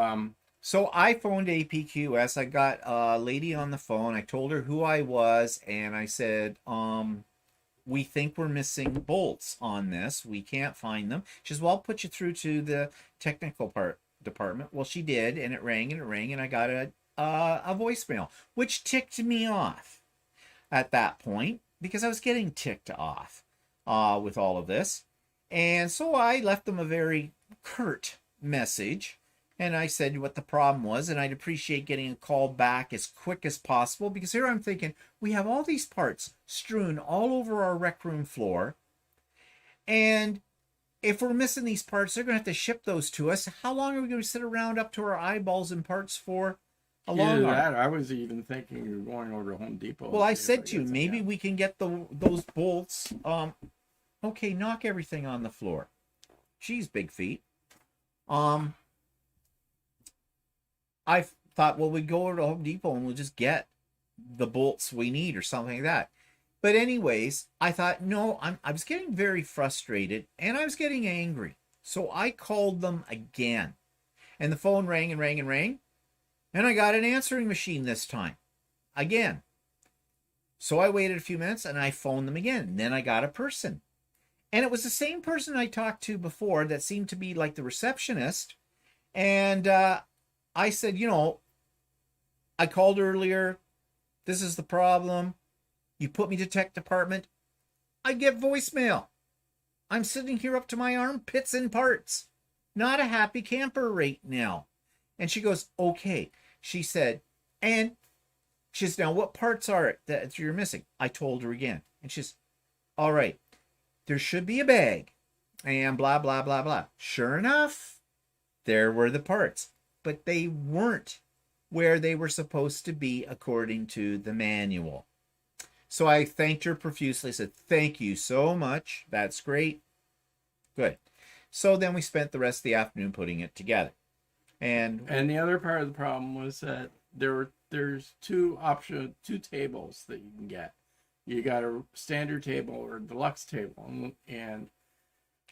I phoned APQS. I got a lady on the phone. I told her who I was, and I said, we think we're missing bolts on this. We can't find them. She says, well, I'll put you through to the technical department. Well, she did, and it rang, and I got a a voicemail, which ticked me off at that point because I was getting ticked off with all of this. And so I left them a very curt message. And I said what the problem was, and I'd appreciate getting a call back as quick as possible, because here I'm thinking, we have all these parts strewn all over our rec room floor, and if we're missing these parts, they're going to have to ship those to us. How long are we going to sit around up to our eyeballs in parts for? Either that, I was even thinking of going over to Home Depot. Well, I said to you, maybe we can get those bolts. Okay, knock everything on the floor. She's big feet. I thought, well, we go over to Home Depot and we'll just get the bolts we need or something like that. But anyways, I thought, no, I was getting very frustrated and I was getting angry. So I called them again. And the phone rang and rang and rang. And I got an answering machine this time. Again. So I waited a few minutes and I phoned them again. And then I got a person. And it was the same person I talked to before that seemed to be like the receptionist. And I said, you know, I called earlier. This is the problem. You put me to tech department. I get voicemail. I'm sitting here up to my armpits in parts. Not a happy camper right now. And she goes, okay. She said, and she says, now what parts are it that you're missing? I told her again. And she's, all right, there should be a bag. And blah, blah, blah, blah. Sure enough, there were the parts. But they weren't where they were supposed to be according to the manual. So I thanked her profusely, said, thank you so much. That's great. Good. So then we spent the rest of the afternoon putting it together. And the other part of the problem was that there's two tables that you can get. You got a standard table or a deluxe table, and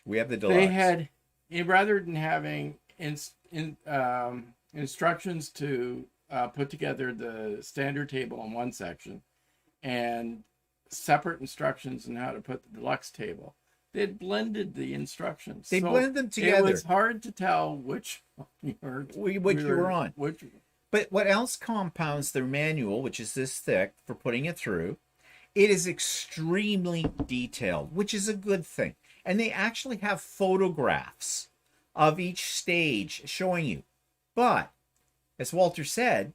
we have the deluxe. They had, rather than having instructions to put together the standard table in one section and separate instructions on how to put the deluxe table, they'd blended the instructions. They blended them together. It was hard to tell which you were on. But what else compounds their manual, which is this thick for putting it through, it is extremely detailed, which is a good thing. And they actually have photographs of each stage showing you. But, as Walter said,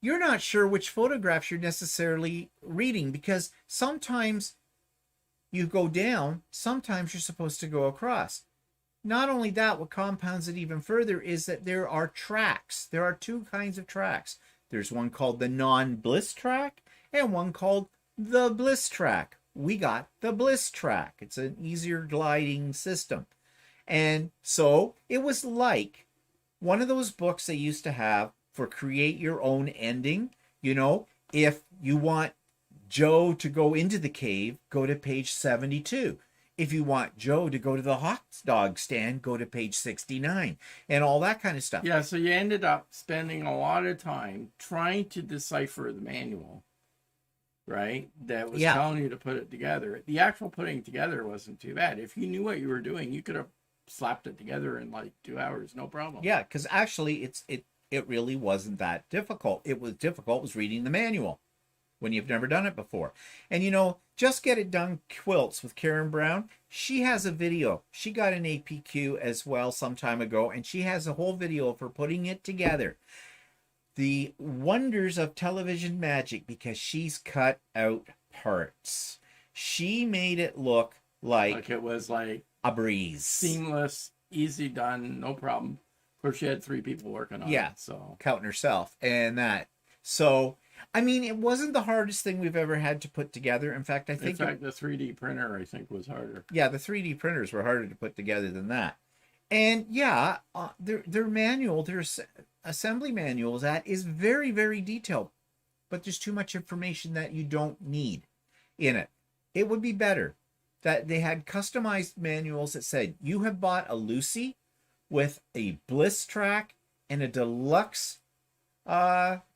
you're not sure which photographs you're necessarily reading, because sometimes you go down, sometimes you're supposed to go across. Not only that, what compounds it even further is that there are tracks. There are two kinds of tracks. There's one called the non-bliss track and one called the bliss track. We got the bliss track. It's an easier gliding system. And so it was like one of those books they used to have for create your own ending. You know, if you want Joe to go into the cave, go to page 72. If you want Joe to go to the hot dog stand, go to page 69, and all that kind of stuff. Yeah, so you ended up spending a lot of time trying to decipher the manual, right? That was telling you to put it together. The actual putting it together wasn't too bad. If you knew what you were doing, you could have slapped it together in like 2 hours, no problem. Yeah, because actually it really wasn't that difficult. It was difficult was reading the manual when you've never done it before. And you know, Just Get It Done Quilts with Karen Brown, she has a video. She got an APQ as well some time ago, and she has a whole video of her putting it together. The wonders of television magic, because she's cut out parts. She made it look like it was like a breeze. Seamless, easy done, no problem. Of course, she had 3 people working on it. So counting herself and that. So I mean, it wasn't the hardest thing we've ever had to put together. In fact, I think... the 3D printer, I think, was harder. Yeah, the 3D printers were harder to put together than that. And yeah, their manual, their assembly manual, that is very, very detailed. But there's too much information that you don't need in it. It would be better that they had customized manuals that said, you have bought a Lucey with a bliss track and a deluxe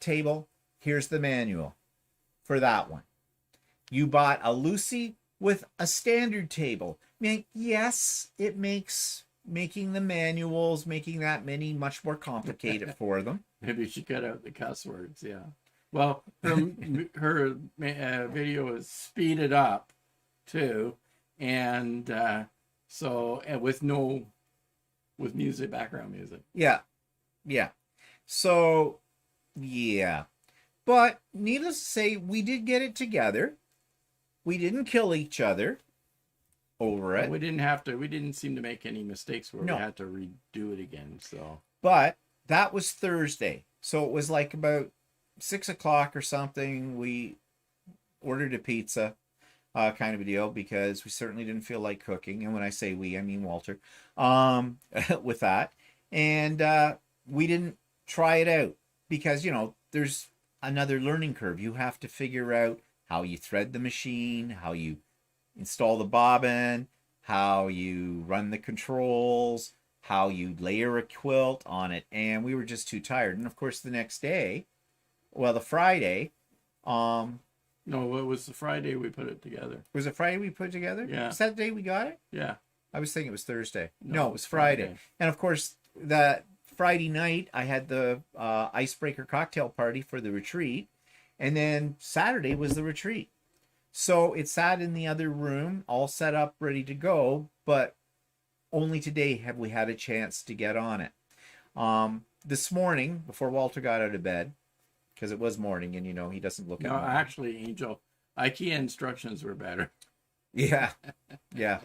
table. Here's the manual for that one. You bought a Lucey with a standard table. I mean, yes, it makes making the manuals, making that many much more complicated for them. Maybe she cut out the cuss words. Yeah. Well, her video is speeded up too, and with music, background music. Yeah. Yeah. So, yeah. But needless to say, we did get it together. We didn't kill each other over it. We didn't seem to make any mistakes where No. we had to redo it again. So, but that was Thursday. So it was like about 6 o'clock or something. We ordered a pizza, kind of a deal, because we certainly didn't feel like cooking. And when I say we, I mean Walter, with that. And we didn't try it out because, there's another learning curve. You have to figure out how you thread the machine, how you install the bobbin, how you run the controls, how you layer a quilt on it. And we were just too tired. And of course, the next day, the Friday, no, it was the Friday we put it together. Was it Friday we put it together? Yeah. Was that the day we got it? Yeah. I was thinking it was Thursday. No, No, it was Friday. And of course, that Friday night, I had the icebreaker cocktail party for the retreat. And then Saturday was the retreat. So it sat in the other room, all set up, ready to go. But only today have we had a chance to get on it. This morning, before Walter got out of bed, because it was morning and, he doesn't look at No, me. actually, Angel, IKEA instructions were better. Yeah. Yeah.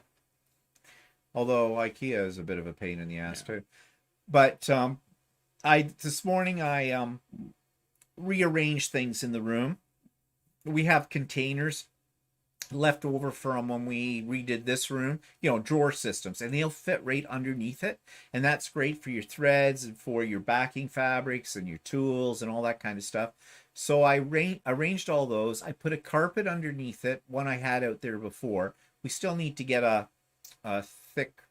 Although IKEA is a bit of a pain in the ass too. But this morning I rearranged things in the room. We have containers left over from when we redid this room, drawer systems, and they'll fit right underneath it. And that's great for your threads and for your backing fabrics and your tools and all that kind of stuff. So I arranged all those. I put a carpet underneath it, one I had out there before. We still need to get a thick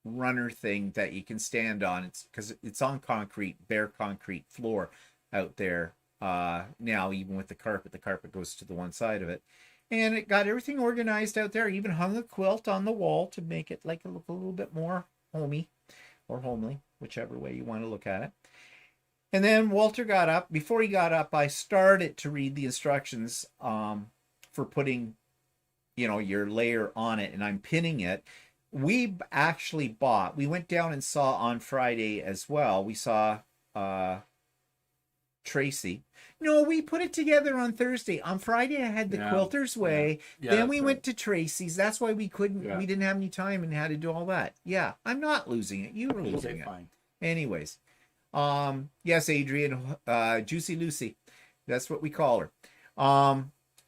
runner thing that you can stand on. It's because it's on concrete, bare concrete floor out there now. Even with the carpet goes to the one side of it, and it got everything organized out there. Even hung a quilt on the wall to make it look a little bit more homey or homely, whichever way you want to look at it. And then Walter got up. Before he got up, I started to read the instructions for putting your layer on it, and I'm pinning it. We actually we went down and saw on Friday as well. We saw Tracy. No, we put it together on Thursday. On Friday, I had the Quilter's Way. Yeah, then we went to Tracy's. That's why we couldn't, we didn't have any time and had to do all that. Yeah, I'm not losing it. You were losing it. Fine. Anyways, yes, Adrian, Juicy Lucey. That's what we call her.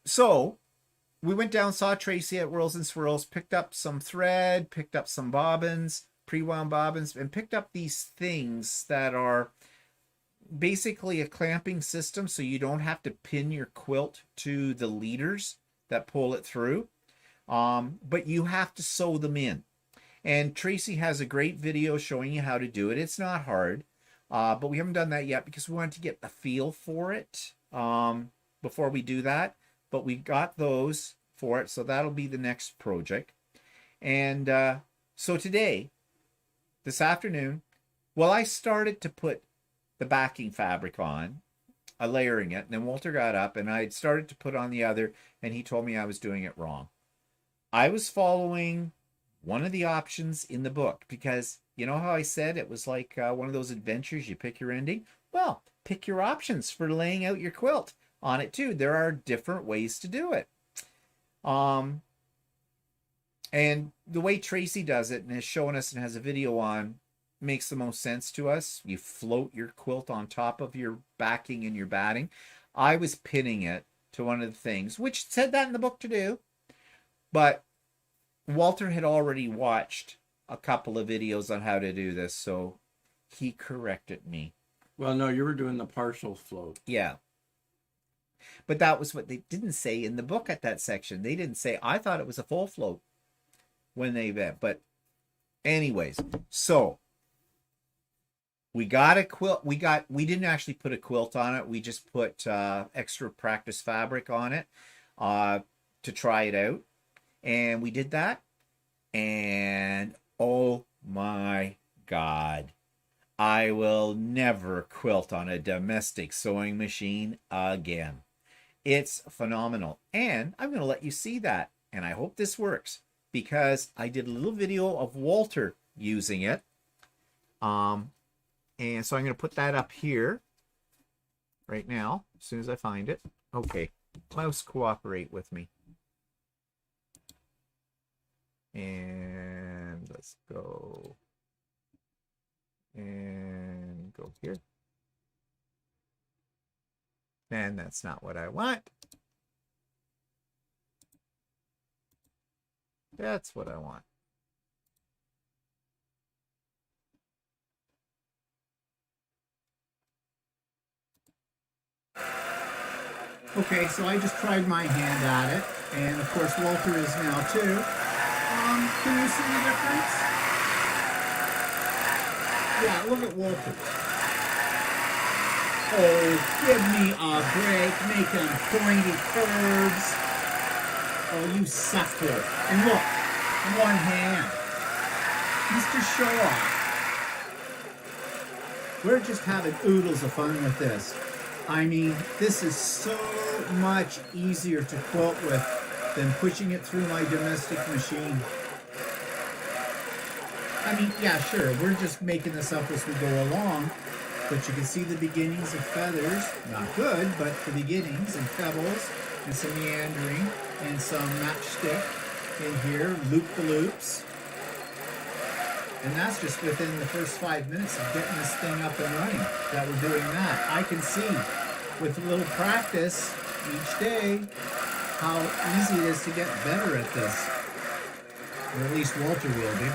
So we went down, saw Tracy at Whirls and Swirls, picked up some thread, picked up some bobbins, pre-wound bobbins, and picked up these things that are basically a clamping system, so you don't have to pin your quilt to the leaders that pull it through, but you have to sew them in. And Tracy has a great video showing you how to do it. It's not hard, but we haven't done that yet because we wanted to get the feel for it before we do that. But we got those for it, so that'll be the next project. And so this afternoon, I started to put the backing fabric on, layering it, and then Walter got up, and I started to put on the other, and he told me I was doing it wrong. I was following one of the options in the book, because you know how I said it was like one of those adventures, you pick your ending? Well, pick your options for laying out your quilt on it too. There are different ways to do it. And the way Tracy does it and has shown us and has a video on makes the most sense to us. You float your quilt on top of your backing and your batting. I was pinning it to one of the things, which said that in the book to do, but Walter had already watched a couple of videos on how to do this, so he corrected me. Well, no, you were doing the partial float. Yeah. But that was what they didn't say in the book at that section. They didn't say, I thought it was a full float when they went. But anyways, so we got a quilt. We didn't actually put a quilt on it. We just put extra practice fabric on it to try it out. And we did that. And oh my God. I will never quilt on a domestic sewing machine again. It's phenomenal. And I'm going to let you see that. And I hope this works because I did a little video of Walter using it. And so I'm going to put that up here right now as soon as I find it. Okay, mouse, cooperate with me. And let's go and go here. And that's not what I want. That's what I want. Okay, so I just tried my hand at it, and of course Walter is now too. Can you see the difference? Yeah, look at Walter. Oh, give me a break, making pointy curves. Oh, you sucker. And look, one hand. Mr. Show-Off. We're just having oodles of fun with this. I mean, this is so much easier to quilt with than pushing it through my domestic machine. I mean, yeah, sure, we're just making this up as we go along, but you can see the beginnings of feathers. Not good, but the beginnings, and pebbles, and some meandering, and some matchstick in here, loop-the-loops. And that's just within the first 5 minutes of getting this thing up and running that we're doing that. I can see with a little practice each day how easy it is to get better at this. Or at least Walter will be.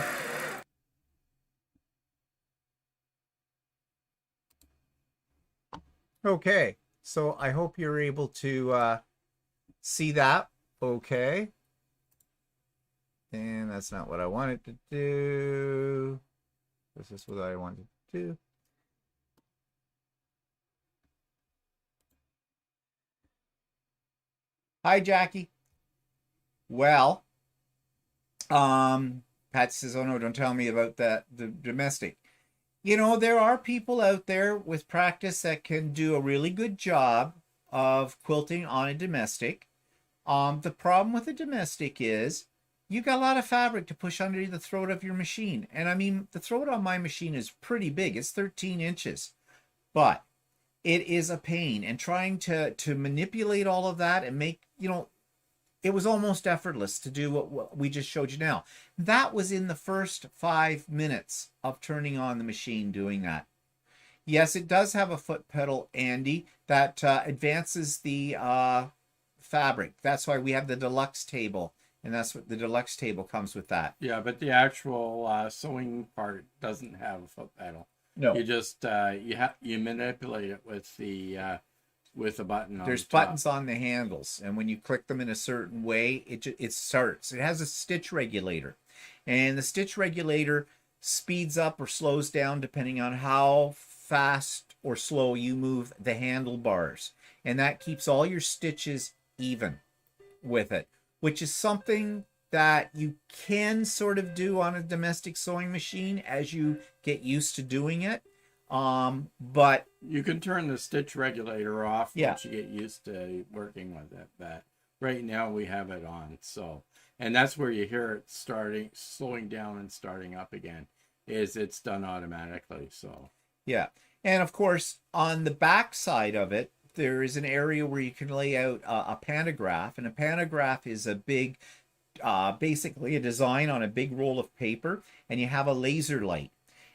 Okay, so I hope you're able to see that. Okay. And that's not what I wanted to do. This is what I wanted to do. Hi, Jackie. Well, Pat says, oh no, don't tell me about that, the domestic. You know, there are people out there with practice that can do a really good job of quilting on a domestic. The problem with a domestic is you got a lot of fabric to push under the throat of your machine. And I mean, the throat on my machine is pretty big. It's 13 inches. But it is a pain. And trying to manipulate all of that and make, you know, it was almost effortless to do what we just showed you now. That was in the first 5 minutes of turning on the machine doing that. Yes, it does have a foot pedal, Andy, that advances the fabric. That's why we have the deluxe table. And that's what the deluxe table comes with that. Yeah, but the actual sewing part doesn't have a foot pedal. No. You just you manipulate it with a button on There's the top. buttons on the handles, and when you click them in a certain way, it starts. It has a stitch regulator, and the stitch regulator speeds up or slows down depending on how fast or slow you move the handlebars, and that keeps all your stitches even with it, which is something that you can sort of do on a domestic sewing machine as you get used to doing it. But you can turn the stitch regulator off yeah, once you get used to working with it. But right now we have it on. So, and that's where you hear it slowing down and starting up again, is it's done automatically. So yeah. And of course, on the back side of it, there is an area where you can lay out a pantograph, and a pantograph is a big, basically a design on a big roll of paper, and you have a laser light,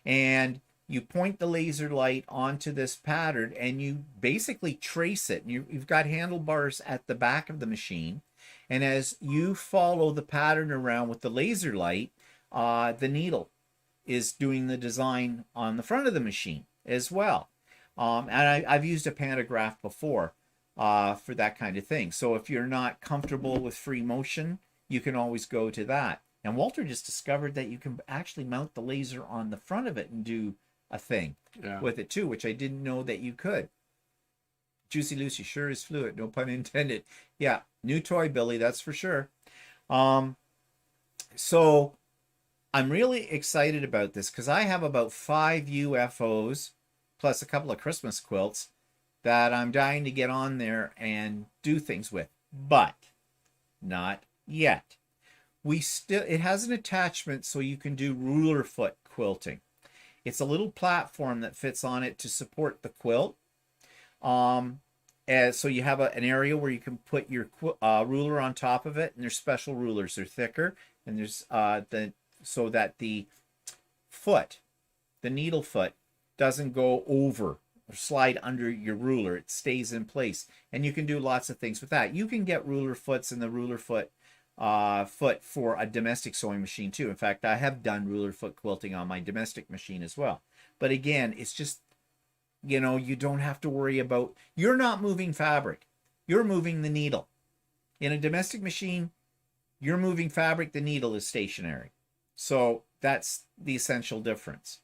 and you point the laser light onto this pattern, and you basically trace it. And you've got handlebars at the back of the machine, and as you follow the pattern around with the laser light, the needle is doing the design on the front of the machine as well. And I've used a pantograph before for that kind of thing. So if you're not comfortable with free motion, you can always go to that. And Walter just discovered that you can actually mount the laser on the front of it and do a thing with it too, which I didn't know that you could. Juicy Lucy sure is fluid, no pun intended. Yeah, new toy, Billy, that's for sure. So I'm really excited about this because I have about 5 UFOs plus a couple of Christmas quilts that I'm dying to get on there and do things with, but not yet. It has an attachment so you can do ruler foot quilting. It's a little platform that fits on it to support the quilt. So you have an area where you can put your ruler on top of it, and there's special rulers. They're thicker, and there's so that the needle foot, doesn't go over or slide under your ruler. It stays in place, and you can do lots of things with that. You can get ruler foots in the ruler foot for a domestic sewing machine too. In fact, I have done ruler foot quilting on my domestic machine as well. But again, it's just, you don't have to worry about, you're not moving fabric, you're moving the needle. In a domestic machine, you're moving fabric, the needle is stationary. So that's the essential difference.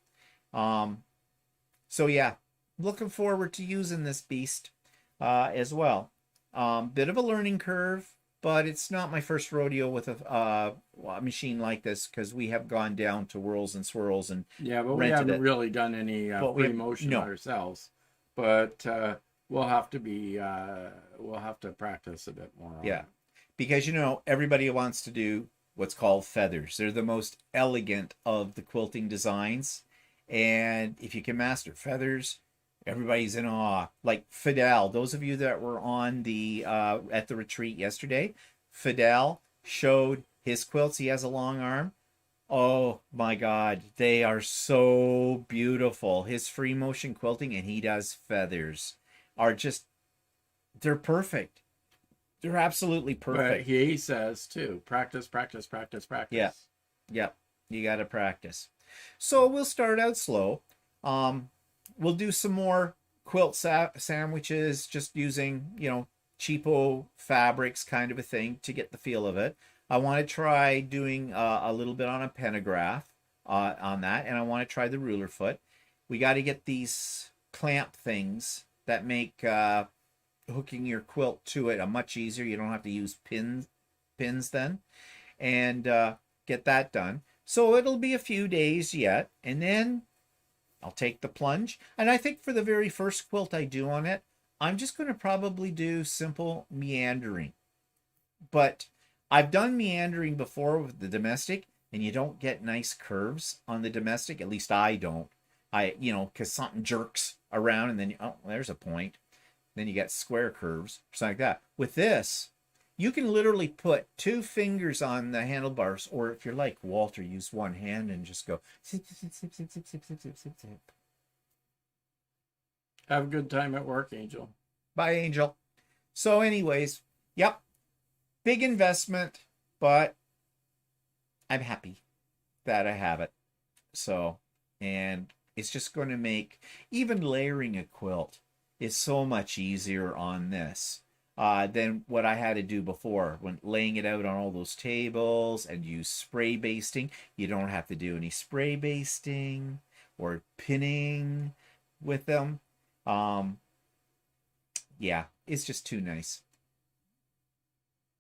So yeah, looking forward to using this beast as well. Bit of a learning curve, but it's not my first rodeo with a machine like this, because we have gone down to Whirls and Swirls and but we haven't really done any free motion ourselves. But we'll have to practice a bit more. Yeah, because everybody wants to do what's called feathers. They're the most elegant of the quilting designs, and if you can master feathers, everybody's in awe. Like Fidel, those of you that were on the at the retreat yesterday, Fidel showed his quilts. He has a long arm. Oh my God, they are so beautiful. His free motion quilting, and he does feathers, are just, they're perfect. They're absolutely perfect. But he says too, practice. Yeah. Yep. You got to practice. So we'll start out slow. We'll do some more quilt sandwiches, just using, cheapo fabrics kind of a thing to get the feel of it. I want to try doing a little bit on a pentagraph on that, and I want to try the ruler foot. We got to get these clamp things that make hooking your quilt to it much easier. You don't have to use pins then, and get that done. So it'll be a few days yet, and then I'll take the plunge. And I think for the very first quilt I do on it, I'm just going to probably do simple meandering. But I've done meandering before with the domestic, and you don't get nice curves on the domestic. At least I don't. Because something jerks around, and then, there's a point. Then you get square curves, something like that. With this, you can literally put 2 fingers on the handlebars, or if you're like Walter, use one hand and just go zip, zip, zip, zip, zip, zip, zip, zip, zip, zip. Have a good time at work, Angel. Bye, Angel. So anyways, yep, big investment, but I'm happy that I have it. So, and it's just going to make even layering a quilt is so much easier on this than what I had to do before when laying it out on all those tables and use spray basting. You don't have to do any spray basting or pinning with them. Yeah, it's just too nice.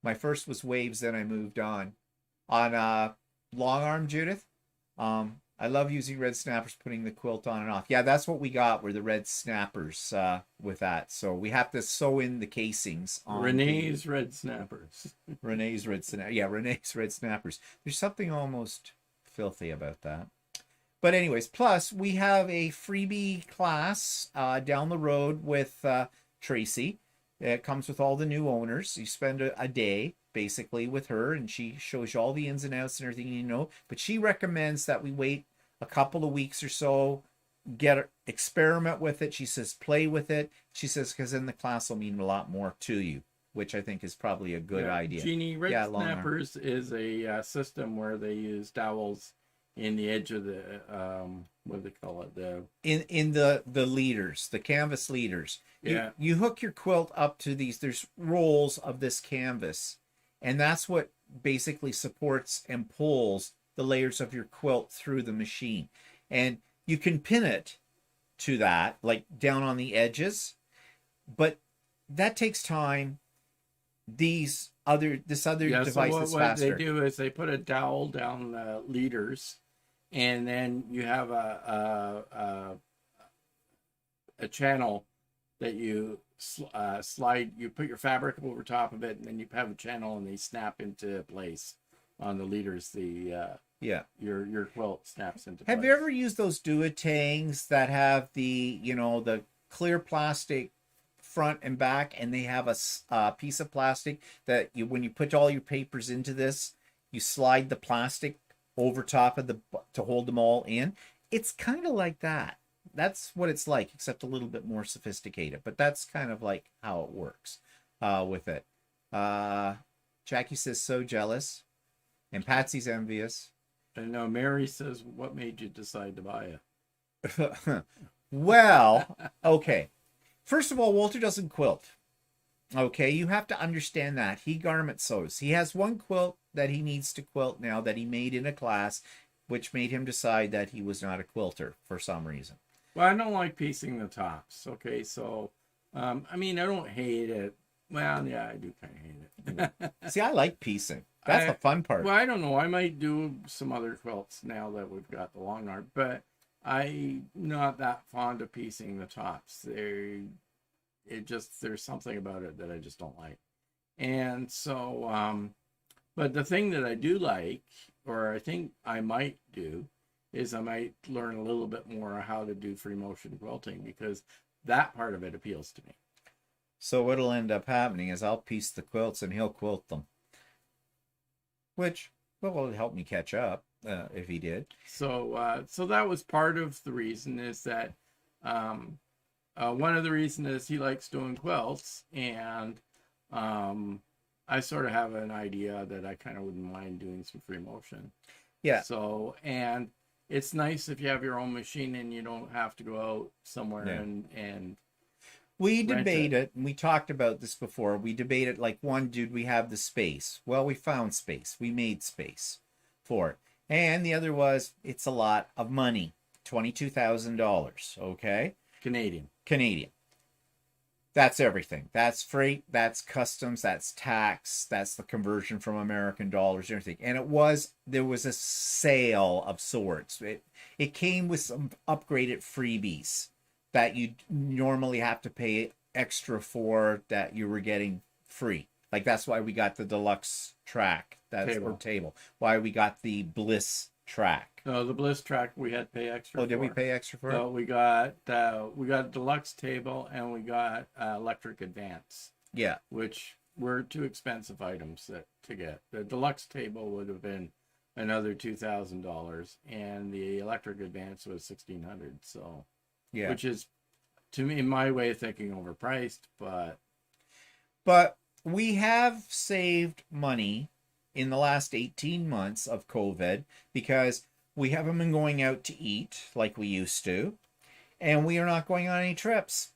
My first was waves, then I moved on long arm, Judith. I love using red snappers, putting the quilt on and off. Yeah, that's what we got, were the red snappers with that. So we have to sew in the casings on Renee's red snappers. Renee's red snappers. Yeah, Renee's red snappers. There's something almost filthy about that. But anyways, plus we have a freebie class down the road with Tracy. It comes with all the new owners. You spend a day basically with her, and she shows you all the ins and outs and everything you know. But she recommends that we wait a couple of weeks or so, experiment with it. She says play with it. She says because then the class will mean a lot more to you, which I think is probably a good idea. Jeannie, red snappers is a system where they use dowels in the edge of the what do they call it, in the leaders, the canvas leaders. Yeah, you hook your quilt up to these. There's rolls of this canvas, and that's what basically supports and pulls the layers of your quilt through the machine. And you can pin it to that, like down on the edges, but that takes time. this other Yeah, so device that's what they faster. do is they put a dowel down the leaders, and then you have a channel that you slide. You put your fabric over top of it, and then you have a channel, and they snap into place on the leaders. Yeah. Your quilt snaps into Have place. you ever used those duotangs that have the clear plastic front and back, and they have a piece of plastic that when you put all your papers into this, you slide the plastic over top of to hold them all in? It's kind of like that. That's what it's like, except a little bit more sophisticated. But that's kind of like how it works with it. Jackie says, so jealous. And Patsy's envious. And now Mary says, what made you decide to buy it? Well, okay. First of all, Walter doesn't quilt. Okay, you have to understand that. He garment sews. He has one quilt that he needs to quilt now that he made in a class, which made him decide that he was not a quilter for some reason. Well, I don't like piecing the tops. Okay, so, I mean, I don't hate it. Well, yeah, I do kind of hate it. See, I like piecing. That's the fun part. Well, I don't know. I might do some other quilts now that we've got the long arm, but I'm not that fond of piecing the tops. There's something about it that I just don't like. And so, but the thing that I do like, or I think I might do, is I might learn a little bit more how to do free motion quilting, because that part of it appeals to me. So what'll end up happening is I'll piece the quilts and he'll quilt them. Which, well, will help me catch up if he did. So, so that was part of the reason, is that one of the reasons is he likes doing quilts, and I sort of have an idea that I kind of wouldn't mind doing some free motion. Yeah. So, and it's nice if you have your own machine and you don't have to go out somewhere and we debate it, and we talked about this before. We debated, like, one, dude, we have the space. Well, we found space. We made space for it. And the other was, it's a lot of money. $22,000, okay? Canadian. That's everything. That's freight, that's customs, that's tax, that's the conversion from American dollars, everything. And there was a sale of sorts. It came with some upgraded freebies that you normally have to pay extra for, that you were getting free. Like, that's why we got the deluxe track. Table. Why we got the Bliss track. No, the Bliss track we had to pay extra for. Oh, did we pay extra for it? So we got deluxe table, and we got electric advance. Yeah. Which were too expensive items to get. The deluxe table would have been another $2,000, and the electric advance was $1,600. So, yeah, which is, to me, in my way of thinking, overpriced. But we have saved money in the last 18 months of COVID, because we haven't been going out to eat like we used to, and we are not going on any trips.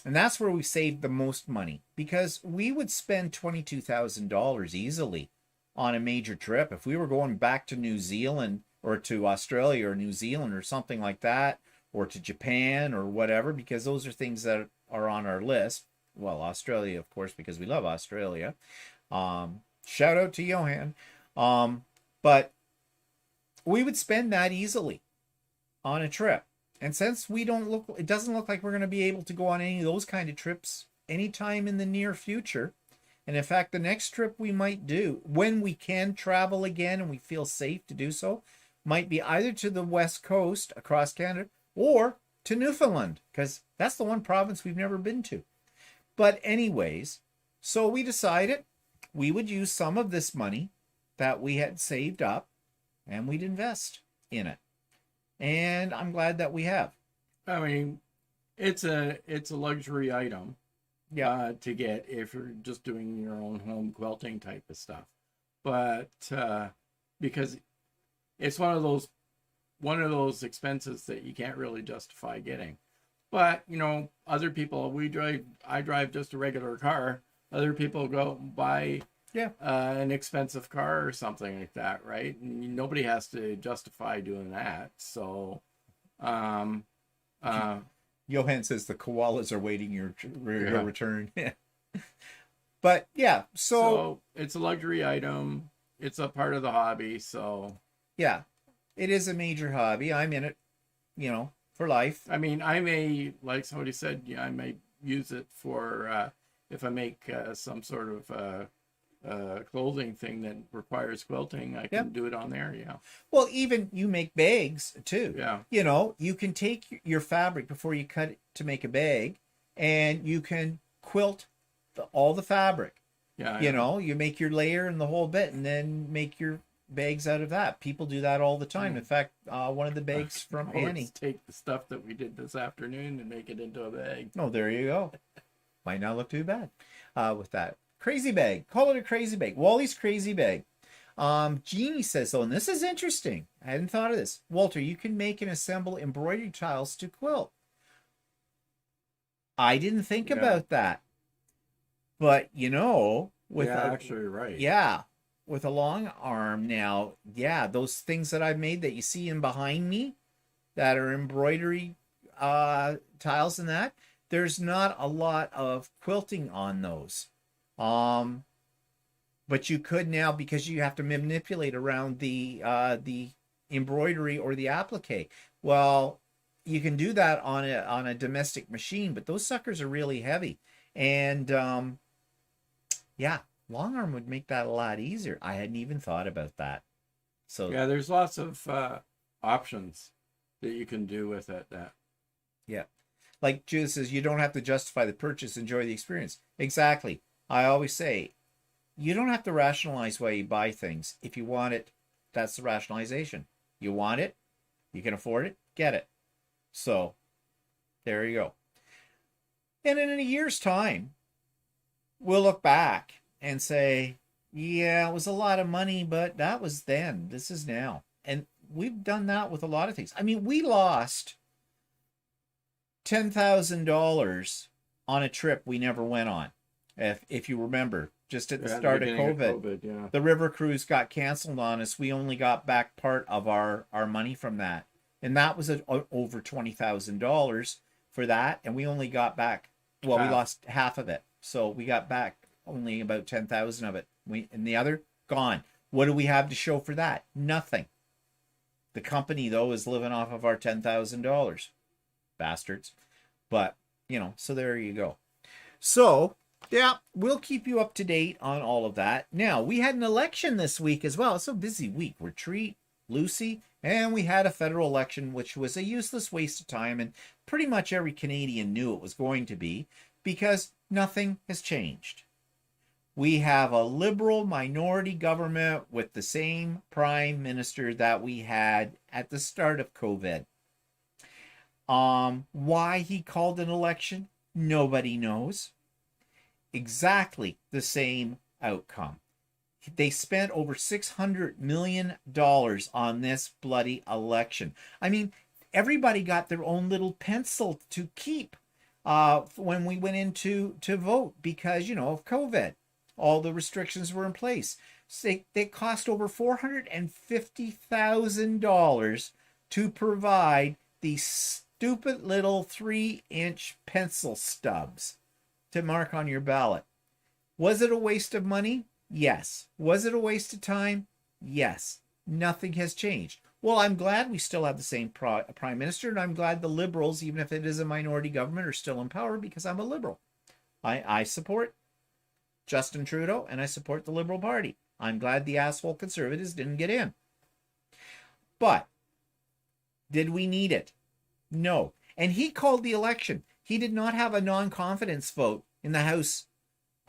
And that's where we saved the most money, because we would spend $22,000 easily on a major trip. If we were going back to New Zealand or to Australia or New Zealand or something like that, or to Japan or whatever, because those are things that are on our list. Well, Australia, of course, because we love Australia. Shout out to Johan. But we would spend that easily on a trip. And since it doesn't look like we're going to be able to go on any of those kind of trips anytime in the near future. And in fact, the next trip we might do, when we can travel again and we feel safe to do so, might be either to the West Coast across Canada or to Newfoundland, because that's the one province we've never been to. But anyways, so we decided we would use some of this money that we had saved up, and we'd invest in it. And I'm glad that we have. I mean, it's a luxury item, yeah, to get if you're just doing your own home quilting type of stuff. But because it's one of those expenses that you can't really justify getting. But, other people, I drive just a regular car. Other people go buy an expensive car or something like that, right? And nobody has to justify doing that. So, Johan says the koalas are waiting your return. But yeah, So it's a luxury item. It's a part of the hobby. So yeah, it is a major hobby. I'm in it, for life. I mean, I may, like somebody said, yeah, I may use it for if I make some sort of clothing thing that requires quilting. I Yeah. can do it on there. Yeah. Well, even you make bags too. Yeah. You can take your fabric before you cut it to make a bag, and you can quilt all the fabric. Yeah. You make your layer and the whole bit, and then make your bags out of that. People do that all the time. In fact, one of the bags from Annie. Take the stuff that we did this afternoon and make it into a bag. Oh, there you go. Might not look too bad with that. Crazy bag. Call it a crazy bag. Wally's crazy bag. Jeannie says, and this is interesting. I hadn't thought of this. Walter, you can make and assemble embroidery tiles to quilt. I didn't think about that. But, actually, right. Yeah, with a long arm now, those things that I've made that you see in behind me that are embroidery tiles and that, there's not a lot of quilting on those. But you could now, because you have to manipulate around the embroidery or the applique. Well, you can do that on a domestic machine, but those suckers are really heavy. And long arm would make that a lot easier. I hadn't even thought about that. So yeah, there's lots of options that you can do with it. Yeah. Like Judith says, you don't have to justify the purchase, enjoy the experience. Exactly. I always say, you don't have to rationalize why you buy things. If you want it, that's the rationalization. You want it, you can afford it, get it. So, there you go. And in a year's time, we'll look back and say, yeah, it was a lot of money, but that was then. This is now. And we've done that with a lot of things. I mean, we lost $10,000 on a trip we never went on. If you remember, just at the start of COVID, the river cruise got canceled on us. We only got back part of our money from that. And that was over $20,000 for that. And we only got back, we lost half of it. So we got back only about 10,000 of it. And the other, gone. What do we have to show for that? Nothing. The company, though, is living off of our $10,000. Bastards. But, so there you go. So, yeah, we'll keep you up to date on all of that. Now, we had an election this week as well. It's a busy week. Retreat, Lucey, and we had a federal election, which was a useless waste of time. And pretty much every Canadian knew it was going to be, because nothing has changed. We have a liberal minority government with the same prime minister that we had at the start of COVID. Why he called an election, nobody knows. Exactly the same outcome. They spent over $600 million on this bloody election. I mean, everybody got their own little pencil to keep when we went in to vote because, of COVID. All the restrictions were in place. So they cost over $450,000 to provide these stupid little 3-inch pencil stubs to mark on your ballot. Was it a waste of money? Yes. Was it a waste of time? Yes. Nothing has changed. Well, I'm glad we still have the same prime minister, and I'm glad the Liberals, even if it is a minority government, are still in power because I'm a Liberal. I support Justin Trudeau, and I support the Liberal Party. I'm glad the asshole Conservatives didn't get in. But did we need it? No. And he called the election. He did not have a non-confidence vote in the House,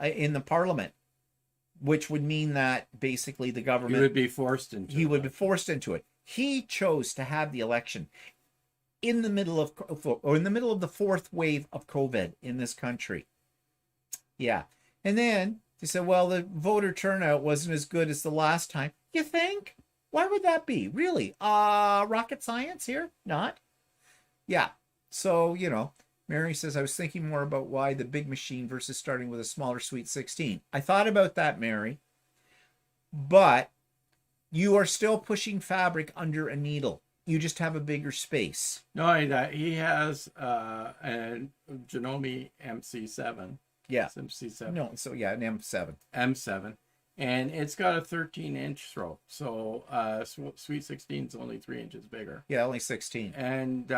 in the Parliament, which would mean that basically the government... He would be forced into it. He would be forced into it. He chose to have the election in the middle of the fourth wave of COVID in this country. Yeah. And then they said, well, the voter turnout wasn't as good as the last time. You think? Why would that be? Really? Rocket science here? Not? Yeah. So, Mary says, I was thinking more about why the big machine versus starting with a smaller Sweet 16. I thought about that, Mary. But you are still pushing fabric under a needle. You just have a bigger space. No, he has a Janome MC7. Yeah. MC7. No, so yeah, an M7. M7. And it's got a 13-inch throat. So Sweet 16 is only 3 inches bigger. Yeah, only 16. And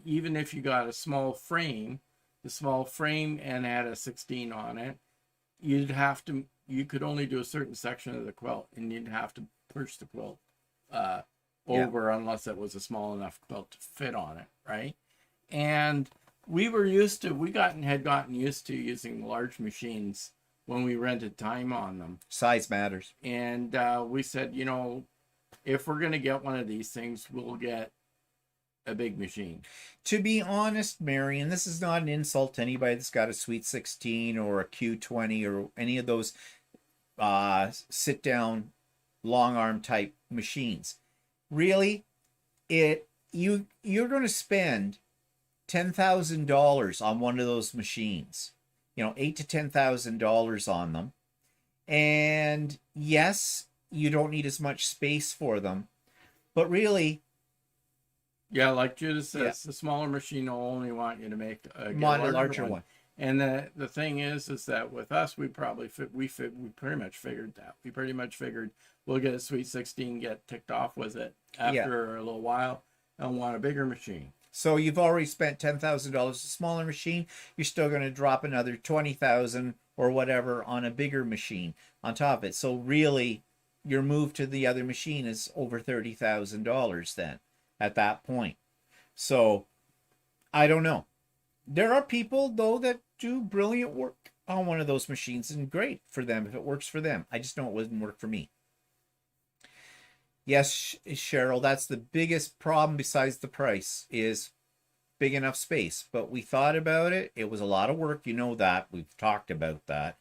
even if you got a small frame, the small frame and had a 16 on it, you could only do a certain section of the quilt, and you'd have to push the quilt over unless it was a small enough quilt to fit on it, right? And we had gotten used to using large machines when we rented time on them. Size matters. And we said, if we're going to get one of these things, we'll get a big machine. To be honest, Mary, and this is not an insult to anybody that's got a Sweet 16 or a Q20 or any of those sit-down long arm type machines. Really, you're going to spend $10,000 on one of those machines. $8,000 to $10,000 on them. And yes, you don't need as much space for them. But really... Yeah, like Judith says, the smaller machine will only want you to make a larger one. And the thing is that with us, we pretty much figured that. We pretty much figured we'll get a Sweet 16, get ticked off with it after a little while, and want a bigger machine. So you've already spent $10,000 a smaller machine. You're still going to drop another $20,000 or whatever on a bigger machine on top of it. So really, your move to the other machine is over $30,000 then at that point. So I don't know. There are people though that do brilliant work on one of those machines, and great for them if it works for them. I just know it wouldn't work for me. Yes, Cheryl, that's the biggest problem besides the price, is big enough space. But we thought about it. It was a lot of work. You know that. We've talked about that.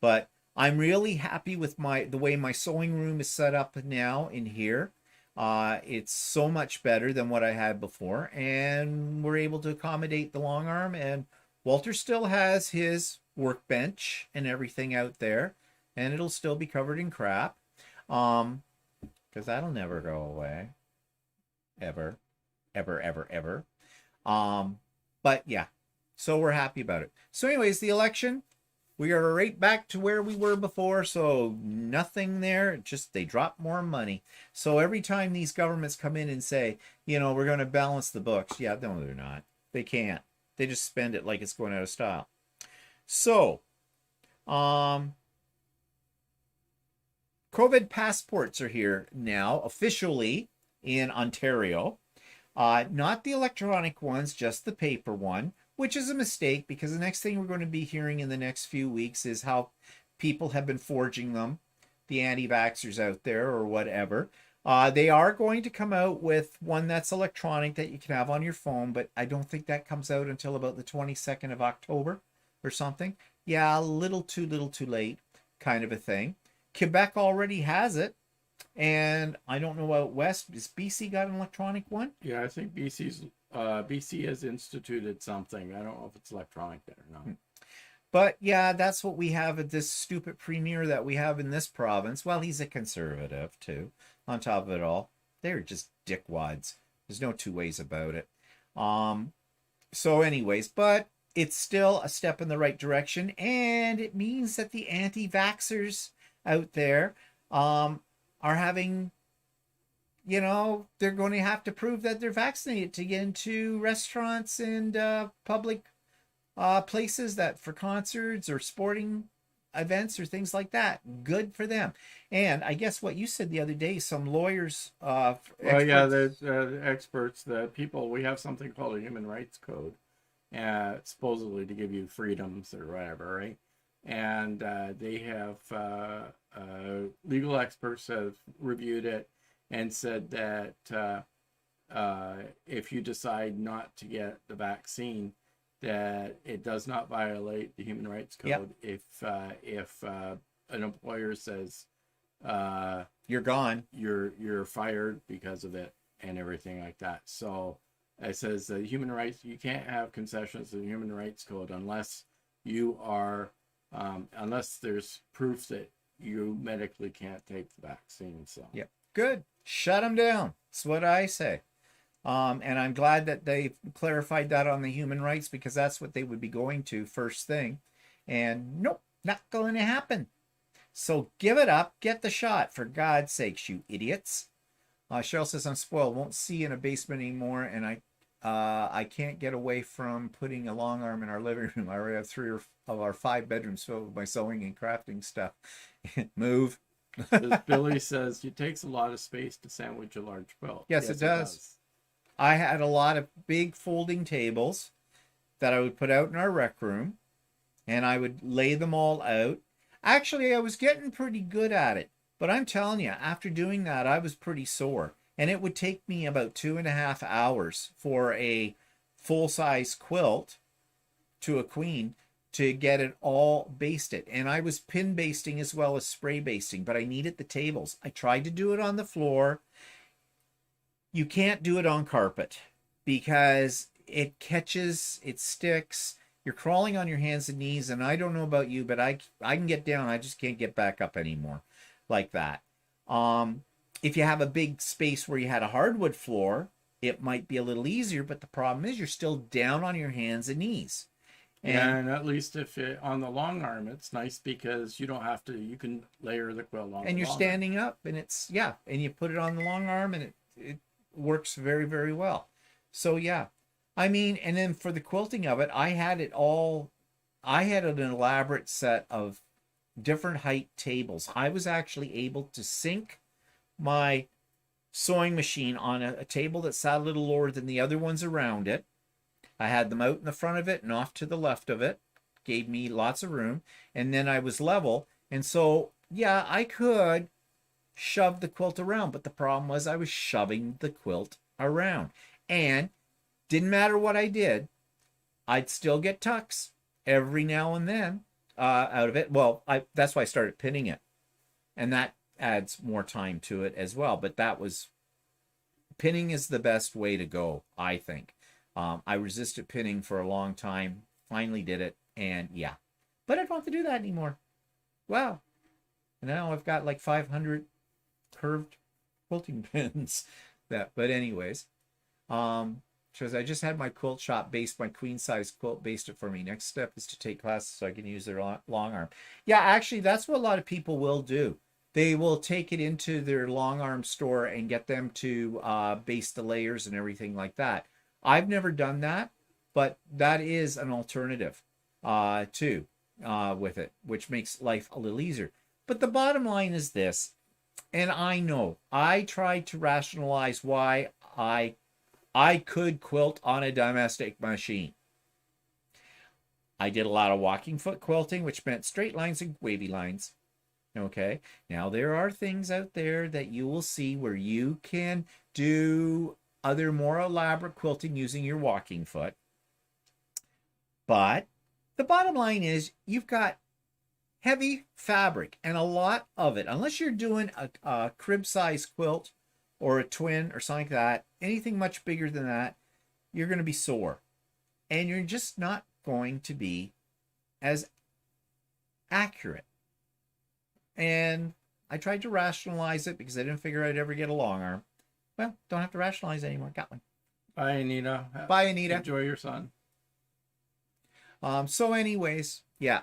But I'm really happy with the way my sewing room is set up now in here. It's so much better than what I had before. And we're able to accommodate the long arm. And Walter still has his workbench and everything out there. And it'll still be covered in crap. Because that'll never go away. Ever. Ever, ever, ever. But yeah. So we're happy about it. So anyways, the election, we are right back to where we were before. So nothing there. Just they drop more money. So every time these governments come in and say, we're going to balance the books. Yeah, no, they're not. They can't. They just spend it like it's going out of style. So, COVID passports are here now, officially in Ontario. Not the electronic ones, just the paper one, which is a mistake because the next thing we're going to be hearing in the next few weeks is how people have been forging them, the anti-vaxxers out there or whatever. They are going to come out with one that's electronic that you can have on your phone, but I don't think that comes out until about the 22nd of October or something. Yeah, a little too late kind of a thing. Quebec already has it, and I don't know out west. Has BC got an electronic one? Yeah, I think BC has instituted something. I don't know if it's electronic yet or not. But yeah, that's what we have at this stupid premier that we have in this province. Well, he's a conservative too. On top of it all, they're just dickwads. There's no two ways about it. So anyways, but it's still a step in the right direction, and it means that the anti-vaxxers out there are having, they're going to have to prove that they're vaccinated to get into restaurants and public places that for concerts or sporting events or things like that. Good for them. And I guess what you said the other day, some lawyers there's experts, we have something called a human rights code, supposedly to give you freedoms or whatever, right? And they have legal experts have reviewed it and said that if you decide not to get the vaccine, that it does not violate the human rights code. Yep. If an employer says you're gone, you're fired because of it and everything like that. So it says that human rights, you can't have concessions in the human rights code unless you are unless there's proof that you medically can't take the vaccine. So good, shut them down. That's what I say. And I'm glad that they clarified that on the human rights, because that's what they would be going to first thing. And nope, not going to happen. So give it up, get the shot, for God's sakes, you idiots. Cheryl says, I'm spoiled, won't see in a basement anymore, and I can't get away from putting a long arm in our living room. I already have 3 of our 5 bedrooms filled with my sewing and crafting stuff. Move. Billy says, it takes a lot of space to sandwich a large quilt. Yes, it does. I had a lot of big folding tables that I would put out in our rec room, and I would lay them all out. Actually, I was getting pretty good at it, but I'm telling you, after doing that, I was pretty sore. And it would take me about 2.5 hours for a full-size quilt to a queen to get it all basted. And I was pin basting as well as spray basting, but I needed the tables. I tried to do it on the floor. You can't do it on carpet because it catches, it sticks. You're crawling on your hands and knees, and I don't know about you, but I can get down. I just can't get back up anymore like that. If you have a big space where you had a hardwood floor, it might be a little easier, but the problem is you're still down on your hands and knees. And at least if it on the long arm, it's nice because you don't have to, you can layer the quilt on. And you're standing up, and it's, yeah, and you put it on the long arm, and it works very, very well. So yeah, I mean, and then for the quilting of it, I had an elaborate set of different height tables. I was actually able to sync my sewing machine on a table that sat a little lower than the other ones around it. I had them out in the front of it and off to the left of it. Gave me lots of room. And then I was level. And so, yeah, I could shove the quilt around. But the problem was I was shoving the quilt around. And didn't matter what I did, I'd still get tucks every now and then out of it. Well, that's why I started pinning it. And that adds more time to it as well. But pinning is the best way to go, I think. I resisted pinning for a long time, finally did it, and yeah. But I don't have to do that anymore. Wow. Now I've got like 500 curved quilting pins. But anyways, shows I just had my quilt shop based my queen size quilt based it for me. Next step is to take classes so I can use their long arm. Yeah, actually, that's what a lot of people will do. They will take it into their long arm store and get them to baste the layers and everything like that. I've never done that, but that is an alternative too with it, which makes life a little easier. But the bottom line is this, and I know I tried to rationalize why I could quilt on a domestic machine. I did a lot of walking foot quilting, which meant straight lines and wavy lines. Okay, now there are things out there that you will see where you can do other more elaborate quilting using your walking foot. But the bottom line is you've got heavy fabric and a lot of it. Unless you're doing a crib size quilt or a twin or something like that, anything much bigger than that, you're going to be sore. And you're just not going to be as accurate. And I tried to rationalize it because I didn't figure I'd ever get a long arm. Well, don't have to rationalize anymore. Got one. Bye, Anita. Bye, Anita. Enjoy your son. So anyways, yeah.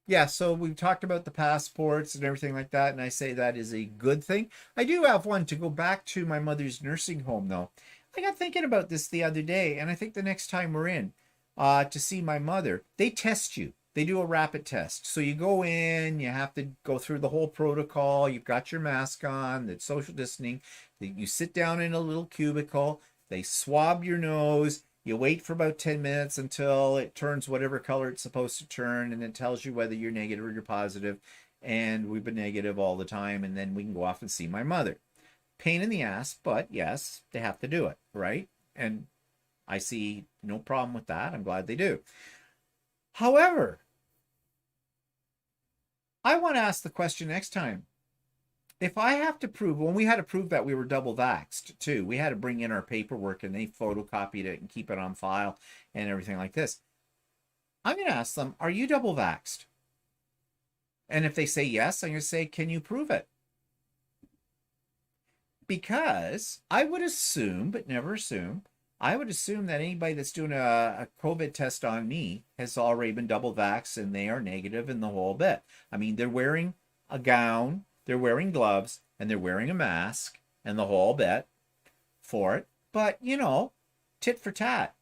Yeah, so we've talked about the passports and everything like that, and I say that is a good thing. I do have one to go back to my mother's nursing home, though. I got thinking about this the other day, and I think the next time we're in to see my mother, they test you. They do a rapid test. So you go in, you have to go through the whole protocol. You've got your mask on, the social distancing. You sit down in a little cubicle. They swab your nose. You wait for about 10 minutes until it turns whatever color it's supposed to turn, and it tells you whether you're negative or you're positive. And we've been negative all the time, and then we can go off and see my mother. Pain in the ass, but yes, they have to do it, right? And I see no problem with that. I'm glad they do. However, I want to ask the question next time. If I have to prove, when we had to prove that we were double vaxxed too, we had to bring in our paperwork and they photocopied it and keep it on file and everything like this. I'm going to ask them, are you double vaxxed? And if they say yes, I'm going to say, can you prove it? because I would assume, but never assume, I would assume that anybody that's doing a COVID test on me has already been double vaxxed and they are negative in the whole bit. I mean, they're wearing a gown, they're wearing gloves, and they're wearing a mask and the whole bit for it. But, you know, tit for tat.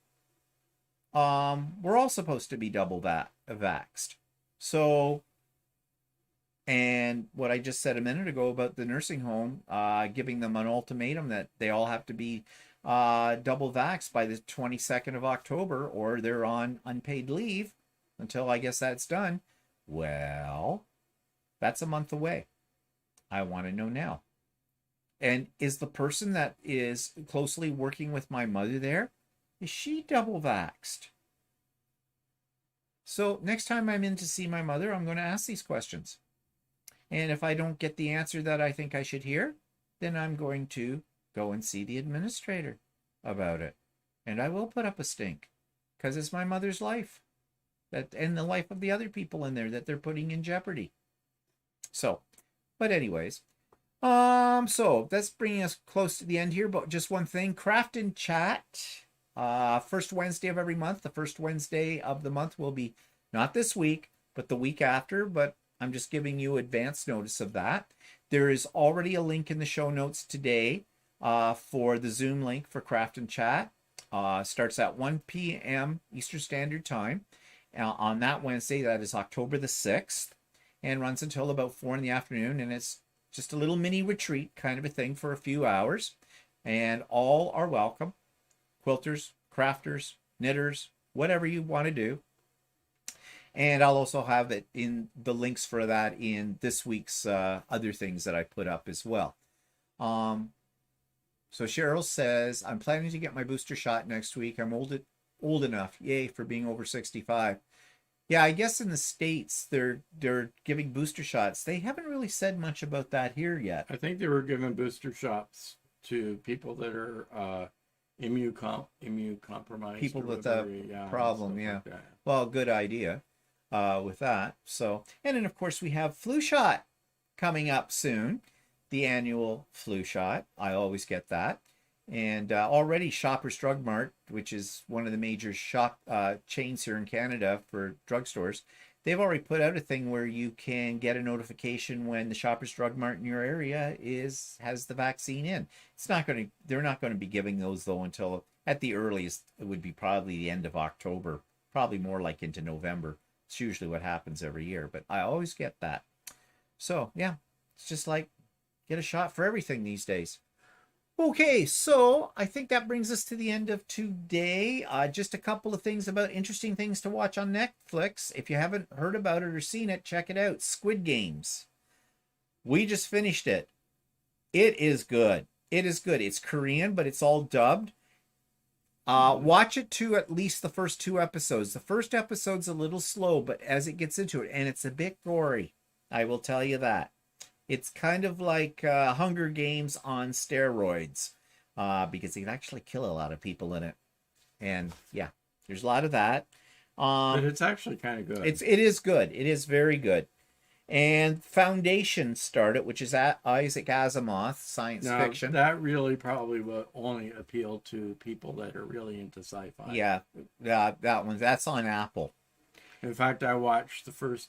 We're all supposed to be double vaxxed. So, and what I just said a minute ago about the nursing home, giving them an ultimatum that they all have to be double vaxxed by the 22nd of October or they're on unpaid leave until I guess that's done. Well, that's a month away. I want to know now. And is the person that is closely working with my mother there, is she double vaxxed? So next time I'm in to see my mother, I'm going to ask these questions. And if I don't get the answer that I think I should hear, then I'm going to go and see the administrator about it. And I will put up a stink because it's my mother's life and the life of the other people in there that they're putting in jeopardy. So, but anyways, so that's bringing us close to the end here, but just one thing, Craft and Chat, first Wednesday of every month. The first Wednesday of the month will be not this week, but the week after, but I'm just giving you advance notice of that. There is already a link in the show notes today for the Zoom link for Craft and Chat. Starts at 1 p.m. Eastern Standard Time on that Wednesday. That is October the 6th, and runs until about 4 in the afternoon. And it's just a little mini retreat kind of a thing for a few hours. And all are welcome. Quilters, crafters, knitters, whatever you want to do. And I'll also have it in the links for that in this week's other things that I put up as well. So Cheryl says, I'm planning to get my booster shot next week. I'm old enough. Yay for being over 65. Yeah, I guess in the States, they're giving booster shots. They haven't really said much about that here yet. I think they were giving booster shots to people that are immune compromised. People with a problem, yeah. Like well, good idea with that. So, and then of course we have flu shot coming up soon. The annual flu shot. I always get that. And already Shoppers Drug Mart, which is one of the major shop chains here in Canada for drugstores, they've already put out a thing where you can get a notification when the Shoppers Drug Mart in your area has the vaccine in. They're not going to be giving those though until at the earliest it would be probably the end of October, probably more like into November. It's usually what happens every year, but I always get that. So yeah, it's just like get a shot for everything these days. Okay, so I think that brings us to the end of today. Just a couple of things about interesting things to watch on Netflix. If you haven't heard about it or seen it, check it out. Squid Games. We just finished it. It is good. It is good. It's Korean, but it's all dubbed. Watch it to at least the first 2 episodes. The first episode's a little slow, but as it gets into it, and it's a bit gory, I will tell you that. It's kind of like Hunger Games on steroids because they can actually kill a lot of people in it. And yeah, there's a lot of that. But it's actually kind of good. It is good. It is very good. And Foundation started, which is Isaac Asimov, science fiction. That really probably will only appeal to people that are really into sci-fi. Yeah, that one. That's on Apple. In fact, I watched the first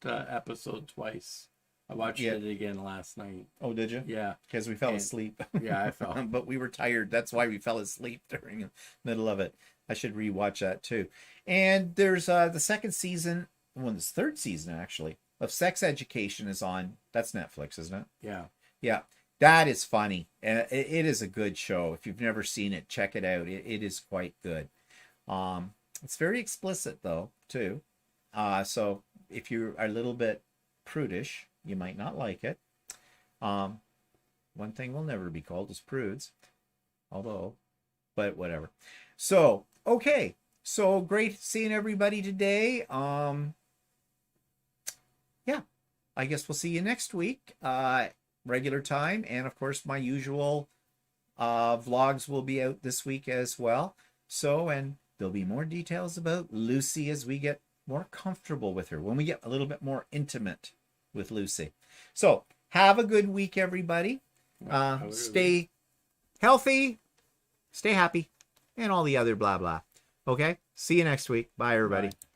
episode twice. I watched it again last night. Oh, did you? Yeah. Because we fell asleep. Yeah, I fell. But we were tired. That's why we fell asleep during the middle of it. I should rewatch that too. And there's the second season, well, this third season actually, of Sex Education is on. That's Netflix, isn't it? Yeah. Yeah. That is funny. It is a good show. If you've never seen it, check it out. It is quite good. It's very explicit though, too. So if you're a little bit prudish, you might not like it. One thing we'll never be called is prudes. But whatever. So, okay. So great seeing everybody today. Yeah, I guess we'll see you next week. Regular time. And of course, my usual vlogs will be out this week as well. So, and there'll be more details about Lucey as we get more comfortable with her, when we get a little bit more intimate with Lucey. So have a good week, everybody. I would Stay healthy, stay happy, and all the other blah blah. Okay, see you next week. Bye, everybody. Bye.